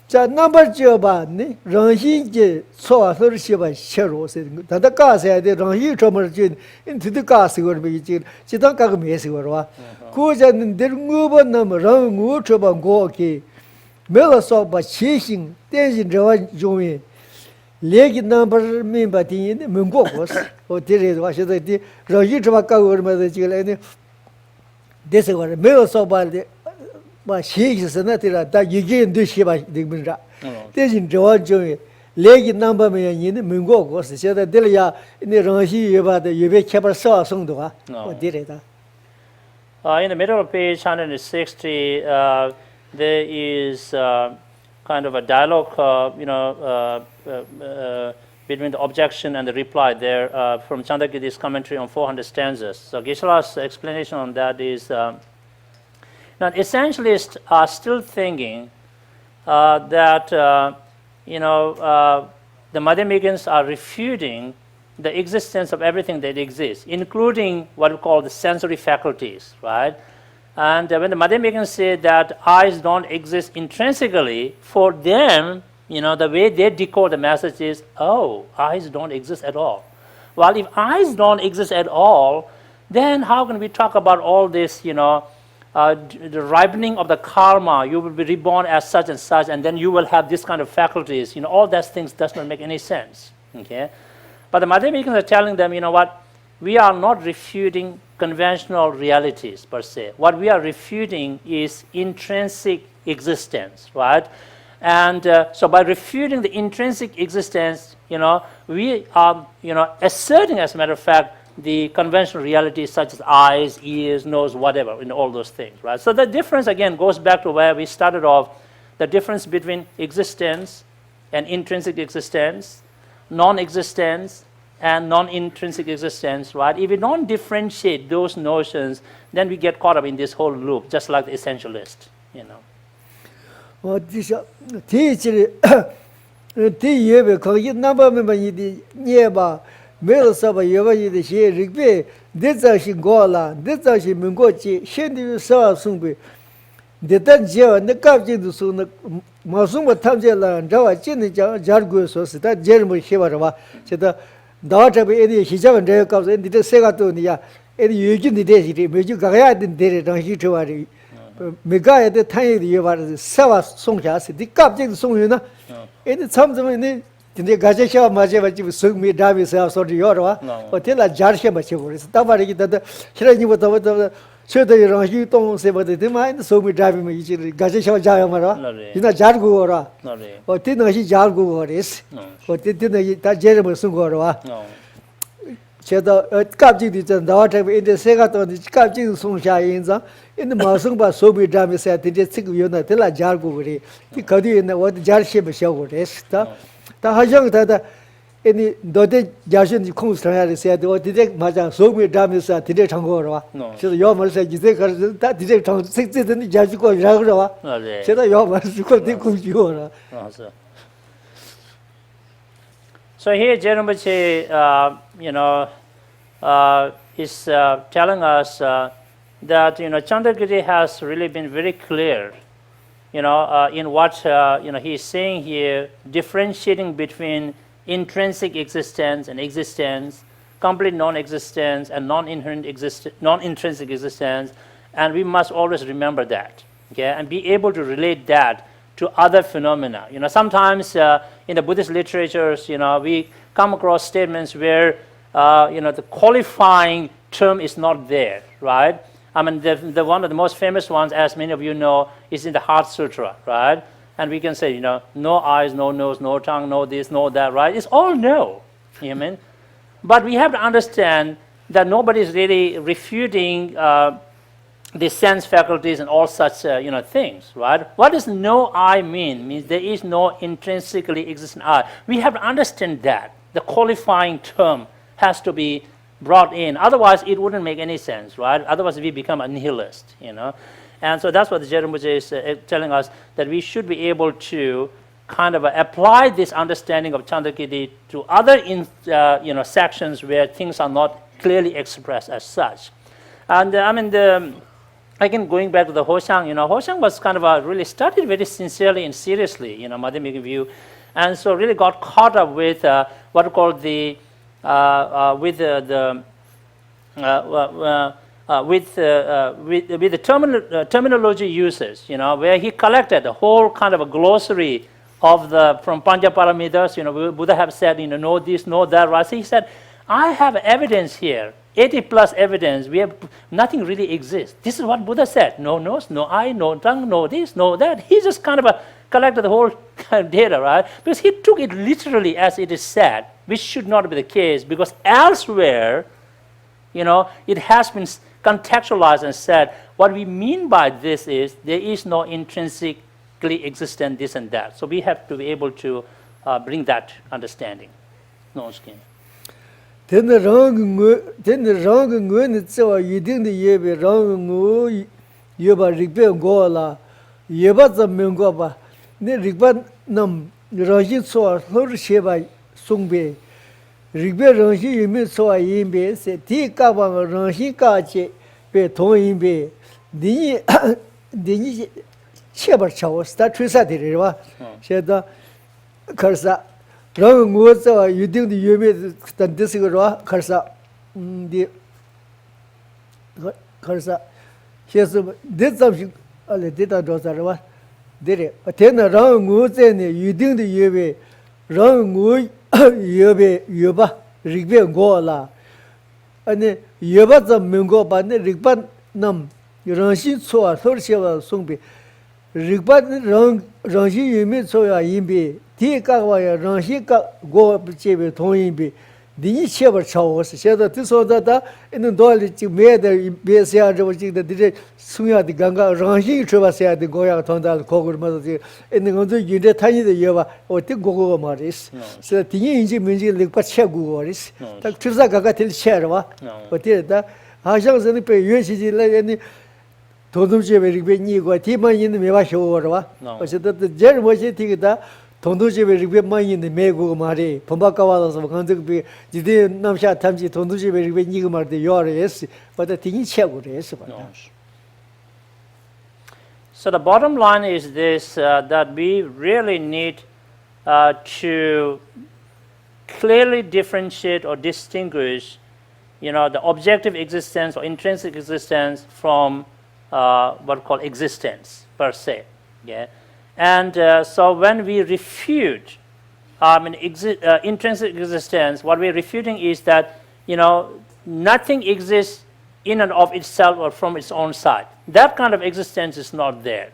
ja number 9 ba ni rang yi ge chwa so ri xie ba xie ro se da da ka se de rang yi chwa ma ji in ti de ka se go bi ji ji da ka me se go wa ko ja ni de ngo ba na ma rang ngo chwa ba go ki me la so ba xie xin de jin zhe wa ju yi लेगी number में बताइए मंगो कोस और तेरे वाशे तो ती रोजी चबका और मत चिले ने देसे वाले मेरे सो बाल बा शीख से ना तेरा ता ये दुशी बा दिख बिन रा तेजिन जवा जो लेगी नंबर में ये ने मंगो कोस से तो दिल या ने रोजी ये बात ये बे खबर सो संग दो और तेरे ता in the middle of page 160 there is kind of a dialogue between the objection and the reply there from Chandagiri's commentary on 400 stanzas. So Geshe's explanation on that is now essentialists are still thinking that the Madhyamikins are refuting the existence of everything that exists, including what we call the sensory faculties, right? And when the Madhyamikins say that eyes don't exist intrinsically, for them, the way they decode the message is, oh, eyes don't exist at all. Well, if eyes don't exist at all, then how can we talk about all this, the ripening of the karma, you will be reborn as such and such, and then you will have this kind of faculties, all those things does not make any sense, okay? But the Madhyamikins are telling them, we are not refuting conventional realities per se. What we are refuting is intrinsic existence, right? And so by refuting the intrinsic existence, we are, asserting, as a matter of fact, the conventional realities such as eyes, ears, nose, whatever, all those things, right? So the difference, again, goes back to where we started off, the difference between existence and intrinsic existence, non-existence, and non-intrinsic existence, right? If we don't differentiate those notions, then we get caught up in this whole loop, just like the essentialist,我这是第一次第一位可以那么没把你的念吧，没有说吧，也把你的写日本，这早是过了，这早是民国节，现在少送呗。这等节那搞进的时候那马上我他们家了，知道吧？今天讲过说是他节目写吧是吧？现在到这边一些新闻这告诉你这世界多呢呀，有句你这是的，没就刚才的这东西出来的。每个人的谈的也话是啥话送下是的，搞这个送人呢，那他们怎么呢？今天感谢小马这边就送没单位是要说的要是吧？我听了家些嘛去过的，当晚的给他的，现在你我到现在让去动什么的，他妈的送没单位嘛，一起的感谢小家嘛是吧？现在家过是吧？我听那些家过的是，我听那些他家人们送过是吧？现在搞这个真到这边，这世界多的搞这个送下印章。因马上把手臂上面塞的这个有呢，他那家过的，你搞的呢，我的家些不小过的是的，他好像他的，你到底家是你控制上下的塞的，我的这马上手臂上面塞的这唱歌是吧？就是要么是你这个他的这唱，这你家去过然后是吧？现在要么是过的工具了。是。So here Rinpoche, is telling us that Chandrakiri has really been very clear, in what he is saying here, differentiating between intrinsic existence and existence, complete non-existence and non-intrinsic existence, and we must always remember that, okay, and be able to relate that to other phenomena. Sometimes in the Buddhist literatures, we come across statements where the qualifying term is not there, right? I mean, the one of the most famous ones, as many of you know, is in the Heart Sutra, right? And we can say, no eyes, no nose, no tongue, no this, no that, right? It's all no, you mean? But we have to understand that nobody is really refuting the sense faculties and all such things, right? What does no I mean? Means there is no intrinsically existent I. We have to understand that. The qualifying term has to be brought in. Otherwise, it wouldn't make any sense, right? Otherwise, we become a nihilist, And so that's what the Rinpoche is telling us, that we should be able to kind of apply this understanding of Chandrakiri to other sections where things are not clearly expressed as such. And again, going back to the Hoshang, Hoshang was kind of really studied very sincerely and seriously, Madhyamika view, and so really got caught up with what are called the terminology uses, where he collected a whole kind of a glossary of from Panchaparamitas, Buddha have said, know this, know that, right? So he said, I have evidence here, 80 plus evidence, nothing really exists. This is what Buddha said, no nose, no eye, no tongue, no this, no that. He just kind of collected the whole kind of data, right? Because he took it literally as it is said, which should not be the case, because elsewhere, it has been contextualized and said, what we mean by this is there is no intrinsically existent this and that. So we have to be able to bring that understanding. No skin. Then the wrong when so you didn't ye wrong yuba rigbe gola yeba the mengoba ne rigban nam raji so hor sheba sungbe rigbe raji yimi so yimbe se ti ka ba raji ka che be thon yimbe di cheba chaw sta trisa de ba sheda karsa rang ngo so you didn't yemi tan this go karsa di karsa here's this something alle data dosa ba dere atena rang ngo ze ne you didn't yemi rang ngo yebe yoba rigbe go la ane yoba za mengo ba ne rigban nam rangshi so thor sheba sungbe rigban rangshi yemi so ya yimbe ti ka wa ya rangshi ka go chebe thon yimbe di cheba chaw se sheda ti so da in do li chi me de be se ya jo chi de dire suya de ganga rangshi cheba se ya de go ya thon dal ko gur ma de in ngo de yinde tani de yoba o ti go go ma ris se ti inji minji lik pa che gu ris ta trza ga ga til che ra o ti da ha shang se ni pe yue chi ji le ni 도도제 베리베니고 티마인 메바쇼로와 어쨌든 제일 뭐지 티기다 돈도제 베리베마인 메고 말이 범바까와서 간적비 지데 남샤 탐지 돈도제 베리베니고 말데 요아레스 바다 팅이 채고레스 바. So the bottom line is this, that we really need to clearly differentiate or distinguish, the objective existence or intrinsic existence from what we call existence per se, yeah, and so when we refute intrinsic existence, what we're refuting is that nothing exists in and of itself or from its own side. That kind of existence is not there,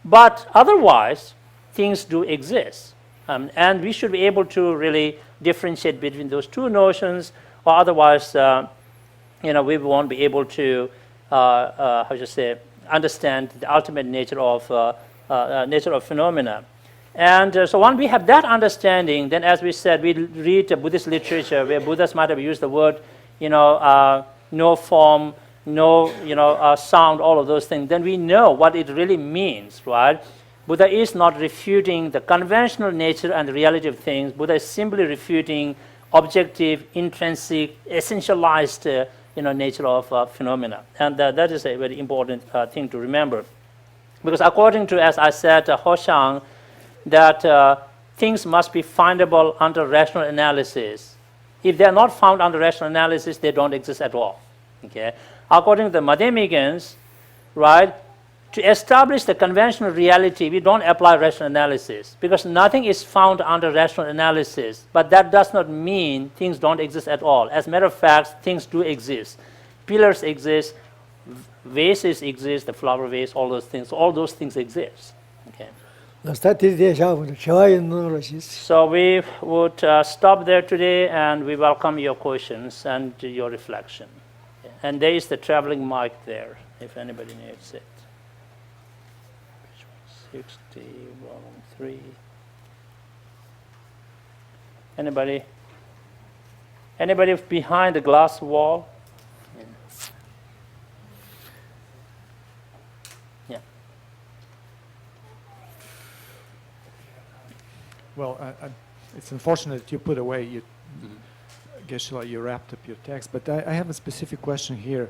but otherwise things do exist, and we should be able to really differentiate between those two notions, or otherwise, we won't be able to understand the ultimate nature of phenomena. And so when we have that understanding, then as we said, we read Buddhist literature where Buddhists might have used the word, no form, no, sound, all of those things. Then we know what it really means, right? Buddha is not refuting the conventional nature and the reality of things. Buddha is simply refuting objective, intrinsic, essentialized nature of phenomena. And that is a very important thing to remember. Because according to, as I said, Hoshang, that things must be findable under rational analysis. If they are not found under rational analysis, they don't exist at all. Okay? According to the Madhyamikans, right, to establish the conventional reality, we don't apply rational analysis because nothing is found under rational analysis. But that does not mean things don't exist at all. As a matter of fact, things do exist. Pillars exist, vases exist, the flower vase, all those things exist. Okay. So we would stop there today, and we welcome your questions and your reflection. Okay. And there is the traveling mic there, if anybody needs it. 60, volume 3. Anybody behind the glass wall? Yeah. Well, it's unfortunate that you put away, Geshe, you wrapped up your text, but I have a specific question here.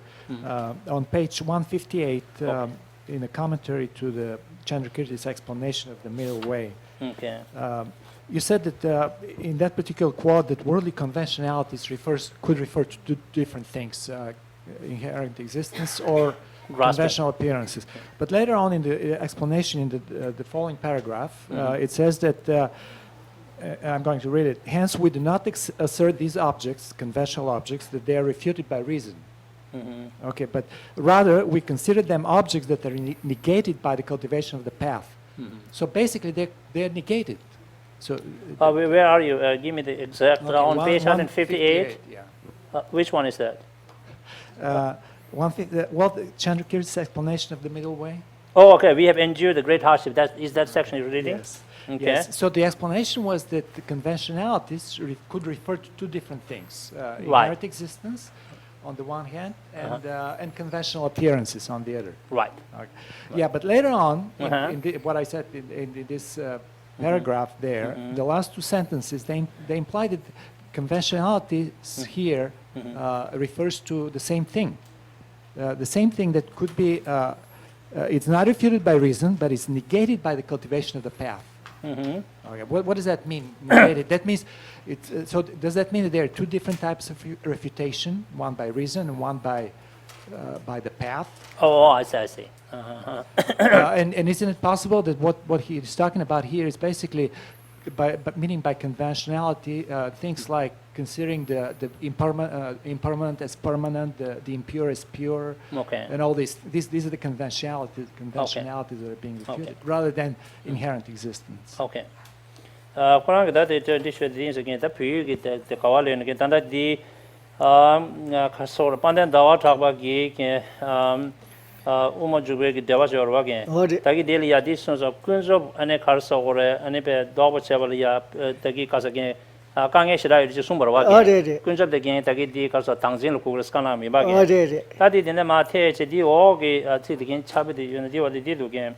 On page 158, in a commentary to the Chandrakirti's explanation of the middle way, you said that in that particular quote that worldly conventionalities could refer to two different things, inherent existence or conventional appearances. But later on in the explanation in the following paragraph, it says that, I'm going to read it, hence we do not assert these objects, conventional objects, that they are refuted by reason. Okay, but rather we consider them objects that are negated by the cultivation of the path. So basically they're negated. So where are you? Give me the exact. Okay, on page 158. Yeah. Which one is that? The Chandrakirti's explanation of the middle way. Oh, okay. We have endured the great hardship. Is that section you're reading? Yes. Okay. Yes. So the explanation was that the conventionalities could refer to two different things: inherent existence on the one hand, and conventional appearances on the other. Right. Okay. Yeah, but later on, in what I said in this paragraph there, the last two sentences, they imply that conventionalities here refers to the same thing. The same thing that could be, it's not refuted by reason, but it's negated by the cultivation of the path. Okay. What does that mean? Negated? That means, so does that mean that there are two different types of refutation, one by reason and one by the path? Oh, I see. And isn't it possible that what he is talking about here is basically, meaning by conventionality, things like considering the impermanent as permanent, the impure as pure, and all these are the conventionalities that are being refuted, rather than inherent existence. Okay. 그러니까 that this things again the pure the kawale again that the sort of pandan dawa talk uma jube ki dewa jorwa ge tagi deli ya this sons of kunzo ane kharsa ore ane pe dawa chebal ya tagi kasage kange shira yu sumbar wa ge kunzo de ge tagi di karsa tangjin lu kugres kana mi ba ge tadi de ma the che di o ge ti de gen chabe de yu di wa de lu ge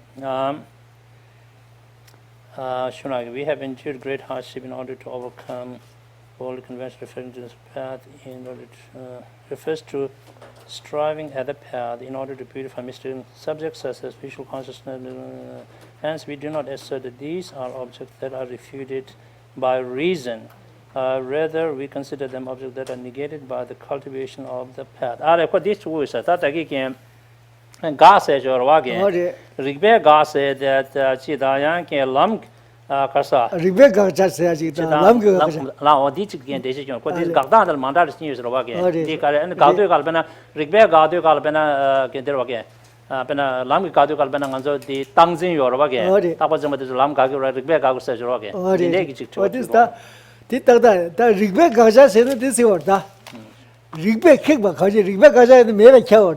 we have endured great hardship in order to overcome all conventional references path in order to refers to striving at the path in order to purify mystical subjects such as visual consciousness. Hence, we do not assert that these are objects that are refuted by reason. Rather, we consider them objects that are negated by the cultivation of the path. This two is that again. Gas is your wagon. Rigbe gas is that Chidayan can lump Kasa. Rigbe gas is lump. Now, this again, decision. What is Gagdan Mandar is news of wagon. The Gadu Galbana, Rigbe Gadu Galbana, Genderwage. Pena Lam Gadu Galbana, the tongues in your wagon. That was the Lam Gagu, Rigbe Gagu says your wagon. What is that? The Rigbe gas is this order. Rigbe kickback, Rigbe gas is the mere cow.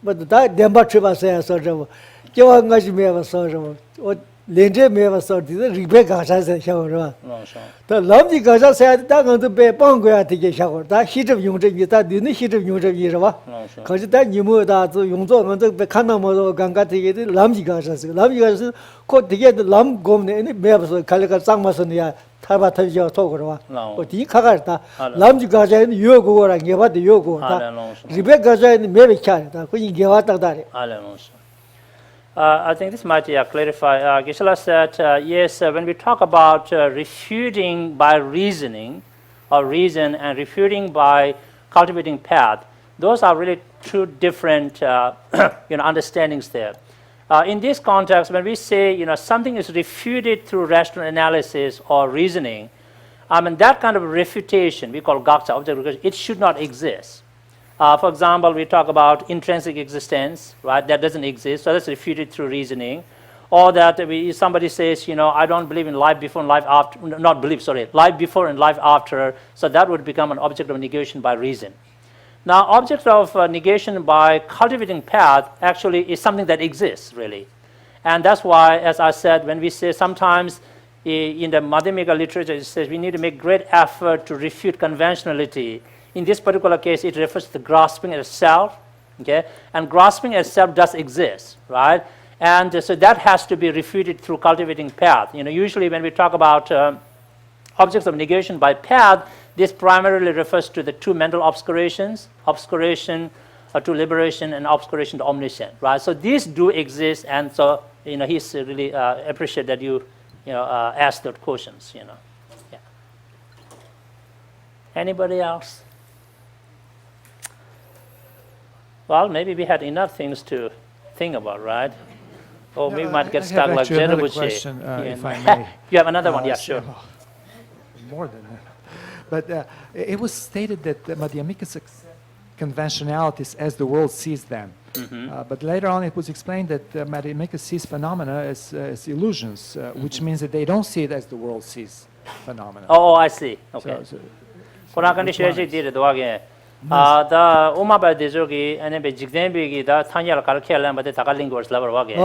But that Demba Triba says, Joangashi may have a sort of what Lente me so the Rebecca says a shower. No, so. The Lamji Gaza said that on the Bay Ponga to get shower. That heat of Yunja, that didn't heat of Yunja Yirava. No, so. Because that you move that to Yunzo on the Kanamo Ganga to get Lamji Gaza. Lamji Gaza caught to get the Lam Gom and it may have Kalika Samasonia, Tabata Togora. No. But he Kagarta, Lamji Gaza and Yogo and give out the Yogo. Rebecca Gaza and Mary Child, when you give out of that. I think this might clarify. Geshe said, yes, when we talk about refuting by reasoning, or reason, and refuting by cultivating path, those are really two different understandings there. In this context, when we say something is refuted through rational analysis or reasoning, that kind of refutation we call Gakcha, object recognition, it should not exist. For example, we talk about intrinsic existence, right? That doesn't exist, so that's refuted through reasoning. Or that somebody says, I don't believe in life before and life after, life before and life after, so that would become an object of negation by reason. Now, object of negation by cultivating path actually is something that exists, really. And that's why, as I said, when we say sometimes in the Madhyamika literature, it says we need to make great effort to refute conventionality. In this particular case, it refers to the grasping as self, okay? And grasping as self does exist, right? And so that has to be refuted through cultivating path. Usually when we talk about objects of negation by path, this primarily refers to the two mental obscurations, obscuration to liberation and obscuration to omniscient, right? So these do exist, and so he's really appreciate that you asked those questions. Yeah. Anybody else? Well, maybe we had enough things to think about, right? Or we might get stuck like Zerubuche. question, if I may. You have another one? Yeah, sure. More than that. But it was stated that the Madhyamikas accept conventionalities as the world sees them. But later on it was explained that Madhyamikas sees phenomena as illusions, which means that they don't see it as the world sees phenomena. Oh, I see. Okay. The Umaba Dezogi and a Jigdembi, the Tanya Karkel, and the Takalingos level wage.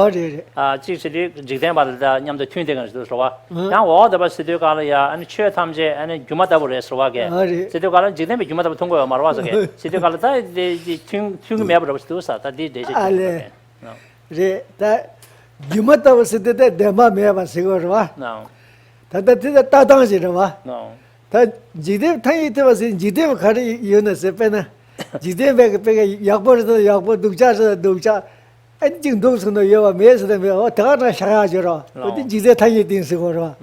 Jigdemba, the Yam the Twindigans, those Roa. Now all the Sidukalia and Chair Tamje and Jumata Resroage. Sidukala, Jigdembi, Jumata Tungo Marwaza. Sidukala, the Tung Mabra was Dusa, that did they. That Jumata was the Dema Meva Sigurva. No. That is the Tatanzirava. No. Jidem Tangit was in Jidem Kari Unisepena, Jidem Yakbo, Yakbo, Ducha, and Jim Dawson, you are amazed at me, or Tara Shahajara, but the Jide Tangit in Sigora.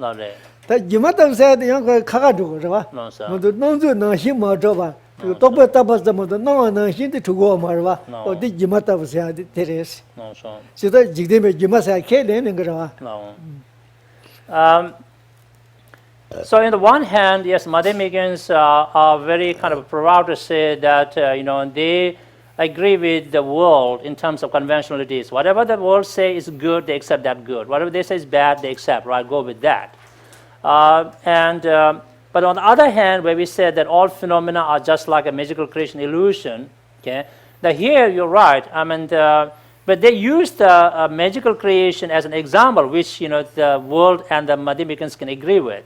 That Jumata said the young Kakadu, No, sir. no him or Jova, to top of Tapas the mother, no one hinted to go Marva, or did Jumata was said Teres. No, so. So that Jidem Jumasa Kaden and Grava. No. So on the one hand, yes, Madhyamikans are very kind of proud to say that they agree with the world in terms of conventionalities. Whatever the world say is good, they accept that good. Whatever they say is bad, they accept. Right, go with that. But on the other hand, where we said that all phenomena are just like a magical creation illusion, okay? Now here you're right. I mean, but they use the magical creation as an example, which the world and the Madhyamikans can agree with.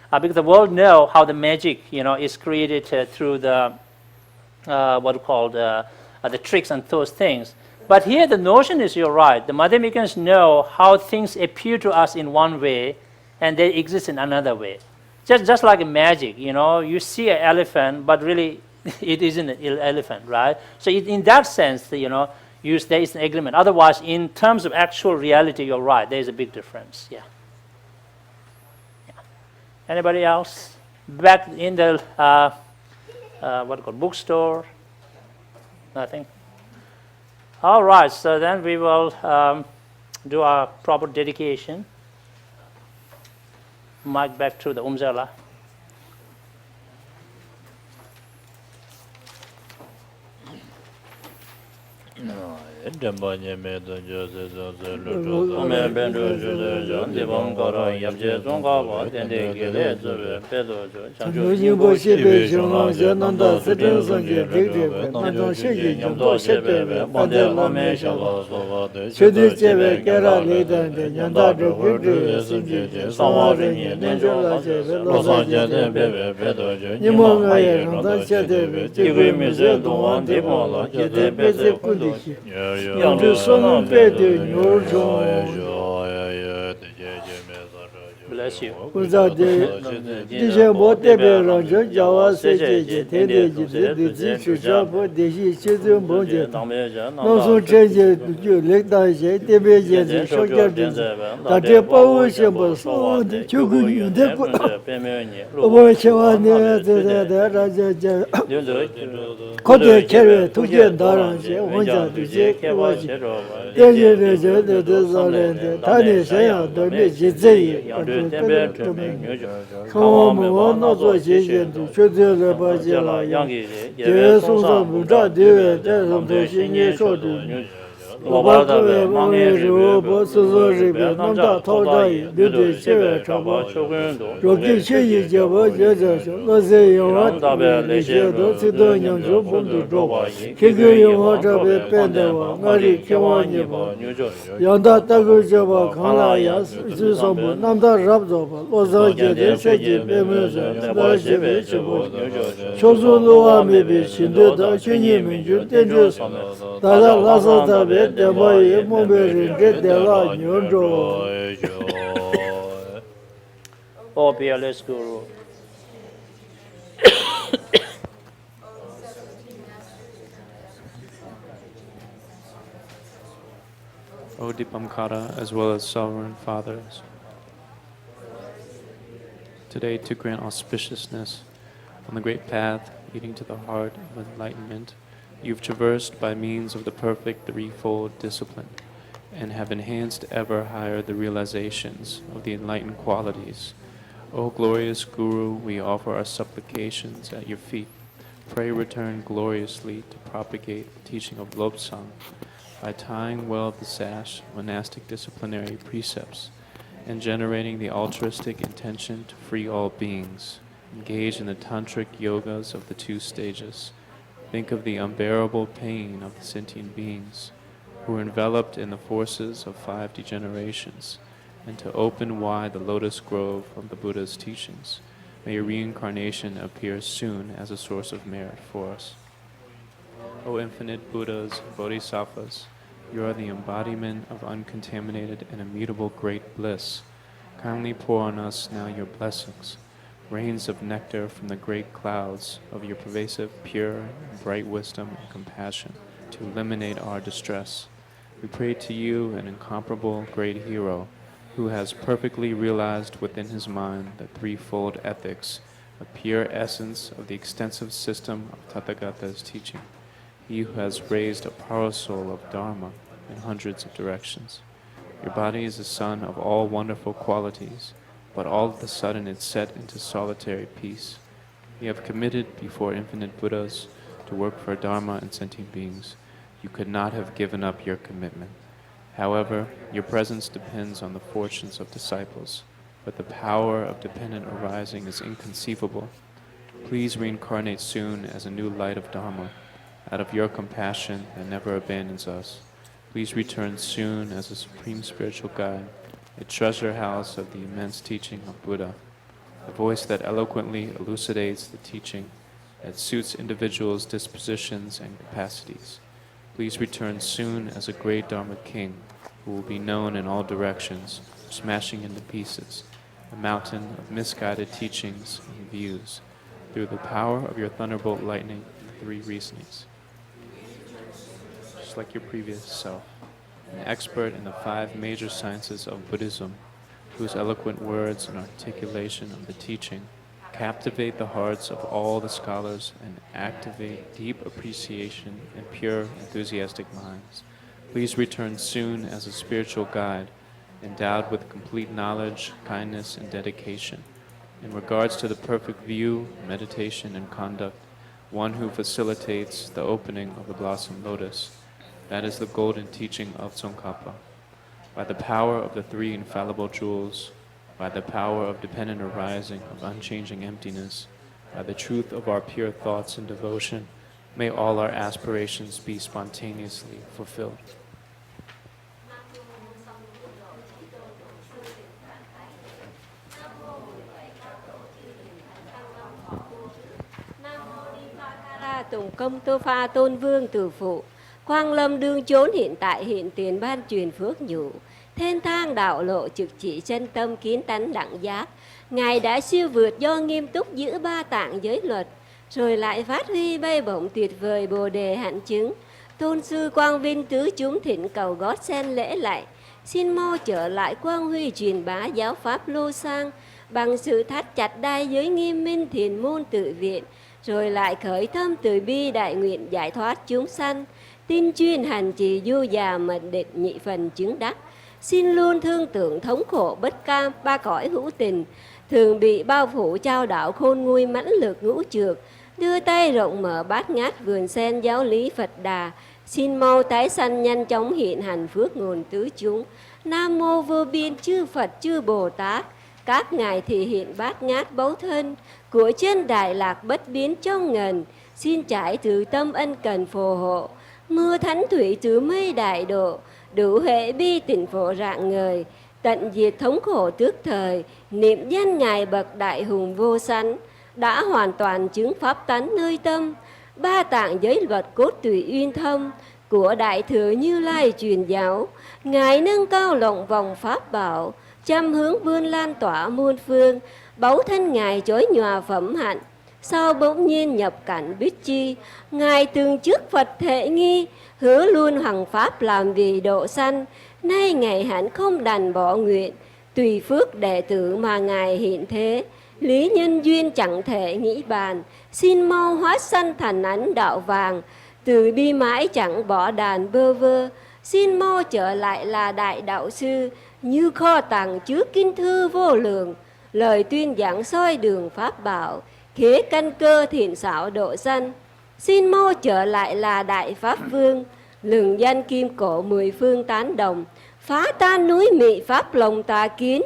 Because the world know how the magic, is created through the what we call the tricks and those things. But here the notion is, you're right. The Madhyamikans know how things appear to us in one way, and they exist in another way. Just like magic, you see an elephant, but really it isn't an elephant, right? So in that sense, there is an agreement. Otherwise, in terms of actual reality, you're right. There is a big difference. Yeah. Anybody else? Back in the bookstore? Nothing? All right, so then we will do our proper dedication. Mic back to the Umzala. No, Ome bendo jude jon de bong goro yabje zong ga ba den de ge le zhe be do jo chang ju yin bo xie be xiong lang jie nan da si zhen song jie de de be nan zhong xie yi nyam do xie be be ban de la me xia ba xie de jie be ge ra le dan de nyam da de ge de xin jie jie sang wa ren ye nen zhe la jie be lo sa jie de be be do jo ni mo nga ye rong da xie de be ji gui mi zhe dong wang de mo la jie de be zhe ku li xie yang zhe son nong be de niu zhong Bless you. Yanda tagu jaba khala ya su sambu namda rab zoba loza jede seji beme da jebe chebo chozu luwa mebe shinde da chenye menju tenju dada lasa tabe deba ye mombe rinde dela nyonjo O Peerless Guru. O Dipamkara, as well as sovereign fathers, today to grant auspiciousness on the great path leading to the heart of enlightenment, you've traversed by means of the perfect threefold discipline, and have enhanced ever higher the realizations of the enlightened qualities. O glorious Guru, we offer our supplications at your feet. Pray return gloriously to propagate the teaching of Lobsang, by tying well the sash of monastic disciplinary precepts and generating the altruistic intention to free all beings. Engage in the tantric yogas of the 2 stages. Think of the unbearable pain of the sentient beings who are enveloped in the forces of 5 degenerations, and to open wide the lotus grove of the Buddha's teachings. May your reincarnation appear soon as a source of merit for us. O infinite Buddhas, Bodhisattvas, you are the embodiment of uncontaminated and immutable great bliss. Kindly pour on us now your blessings, rains of nectar from the great clouds of your pervasive, pure, and bright wisdom and compassion to eliminate our distress. We pray to you, an incomparable great hero, who has perfectly realized within his mind the threefold ethics, a pure essence of the extensive system of Tathagata's teaching. He who has raised a parasol of Dharma in hundreds of directions. Your body is the sun of all wonderful qualities, but all of a sudden it's set into solitary peace. You have committed before infinite Buddhas to work for Dharma and sentient beings. You could not have given up your commitment. However, your presence depends on the fortunes of disciples, but the power of dependent arising is inconceivable. Please reincarnate soon as a new light of Dharma, out of your compassion that never abandons us. Please return soon as a supreme spiritual guide, a treasure house of the immense teaching of Buddha, a voice that eloquently elucidates the teaching that suits individuals' dispositions and capacities. Please return soon as a great Dharma king who will be known in all directions, smashing into pieces a mountain of misguided teachings and views through the power of your thunderbolt lightning and 3 reasonings. Just like your previous self, an expert in the 5 major sciences of Buddhism, whose eloquent words and articulation of the teaching captivate the hearts of all the scholars and activate deep appreciation in pure, enthusiastic minds. Please return soon as a spiritual guide, endowed with complete knowledge, kindness, and dedication. In regards to the perfect view, meditation, and conduct, one who facilitates the opening of the blossom lotus. That is the golden teaching of Tsongkhapa. By the power of the three infallible jewels, by the power of dependent arising of unchanging emptiness, by the truth of our pure thoughts and devotion, may all our aspirations be spontaneously fulfilled. Tùng công tô pha tôn vương tử phụ, quang lâm đương chốn hiện tại hiện tiền ban truyền phước nhủ, thiên thang đạo lộ trực chỉ chân tâm kiến tánh đẳng giác. Ngài đã siêu vượt do nghiêm túc giữ ba tạng giới luật, rồi lại phát huy bay bổng tuyệt vời bồ đề hạnh chứng. Tôn sư quang vinh tứ chúng thỉnh cầu gót sen lễ lại, xin mau trở lại quang huy truyền bá giáo pháp lô sang, bằng sự thắt chặt đai giới nghiêm minh thiền môn tự viện, rồi lại khởi thâm từ bi đại nguyện giải thoát chúng sanh, tin chuyên hành trì du già mật định nhị phần chứng đắc. Xin luôn thương tưởng thống khổ bất cam ba cõi hữu tình, thường bị bao phủ trao đảo khôn nguôi mãnh lực ngũ trược, đưa tay rộng mở bát ngát vườn sen giáo lý Phật Đà. Xin mau tái sanh nhanh chóng hiện hành phước nguồn tứ chúng. Nam mô vô biên chư Phật chư Bồ Tát, các ngài thị hiện bát ngát báu thân của chân Đại Lạc bất biến trong ngần. Xin trải từ tâm ân cần phù hộ, mưa thánh thủy từ mây đại độ, đủ hệ bi tỉnh phổ rạng ngời, tận diệt thống khổ tước thời. Niệm danh ngài bậc đại hùng vô sánh, đã hoàn toàn chứng pháp tánh nơi tâm. Ba tạng giới luật cốt tùy uyên thâm của đại thừa Như Lai truyền giáo, ngài nâng cao lộng vòng pháp bảo, trăm hướng vươn lan tỏa muôn phương. Báu thân ngài chói nhòa phẩm hạnh, sao bỗng nhiên nhập cảnh biết chi. Ngài từng trước Phật thệ nghi, hứa luôn hằng pháp làm vì độ sanh. Nay ngài hẳn không đành bỏ nguyện, tùy phước đệ tử mà ngài hiện thế. Lý nhân duyên chẳng thể nghĩ bàn, xin mau hóa sanh thành ánh đạo vàng. Từ bi mãi chẳng bỏ đàn bơ vơ, xin mau trở lại là đại đạo sư. Như kho tàng chứa kinh thư vô lượng, lời tuyên giảng soi đường pháp bảo, khế căn cơ thiện xảo độ sanh. Xin mau trở lại là đại pháp vương, lừng danh kim cổ mười phương tán đồng, phá tan núi mị pháp lòng tà kiến,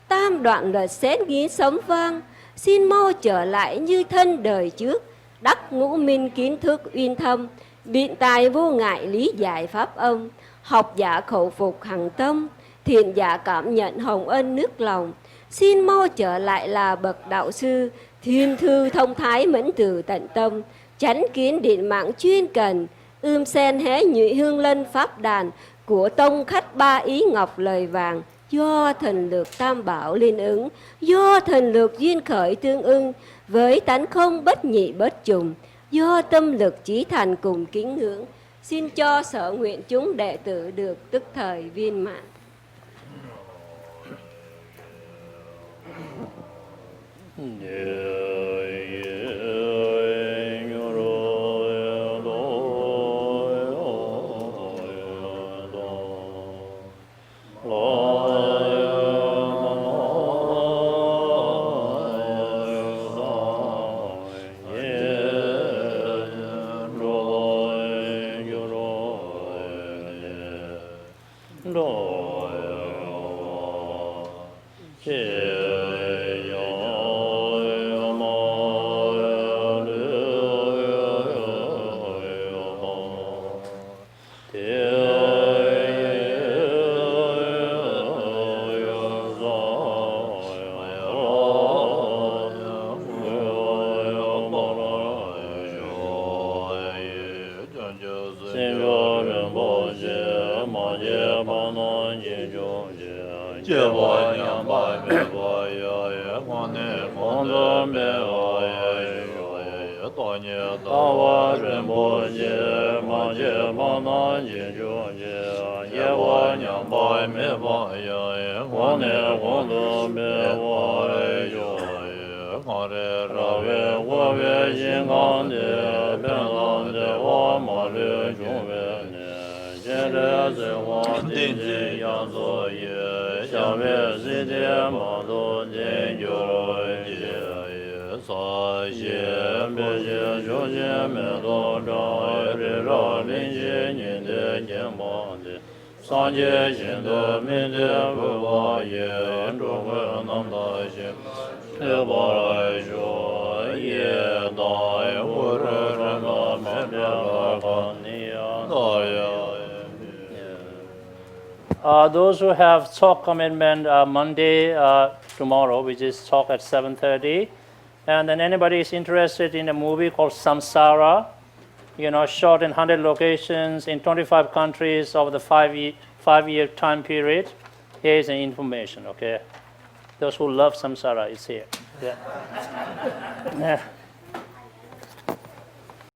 tam đoạn luật xét nghĩ sống vang. Xin mau trở lại như thân đời trước, đắc ngũ minh kiến thức uyên thâm, biện tài vô ngại lý giải pháp âm, học giả khẩu phục hằng tâm, thiện giả cảm nhận hồng ân nước lòng. Xin mau trở lại là bậc đạo sư, thiên thư thông thái mẫn từ tận tâm, chánh kiến điện mạng chuyên cần, sen hé nhụy hương lân pháp đàn của tông khách ba ý ngọc lời vàng. Do thần lực tam bảo liên ứng, do thần lực duyên khởi tương ưng, với tánh không bất nhị bất trùng, do tâm lực chí thành cùng kính ngưỡng. Xin cho sở nguyện chúng đệ tử được tức thời viên mãn. Sa Those who have talk commitment Monday, tomorrow, which is talk at 7:30. And then anybody is interested in a movie called Samsara, shot in 100 locations in 25 countries over the five-year time period. Here is the information, okay? Those who love Samsara is here. Yeah.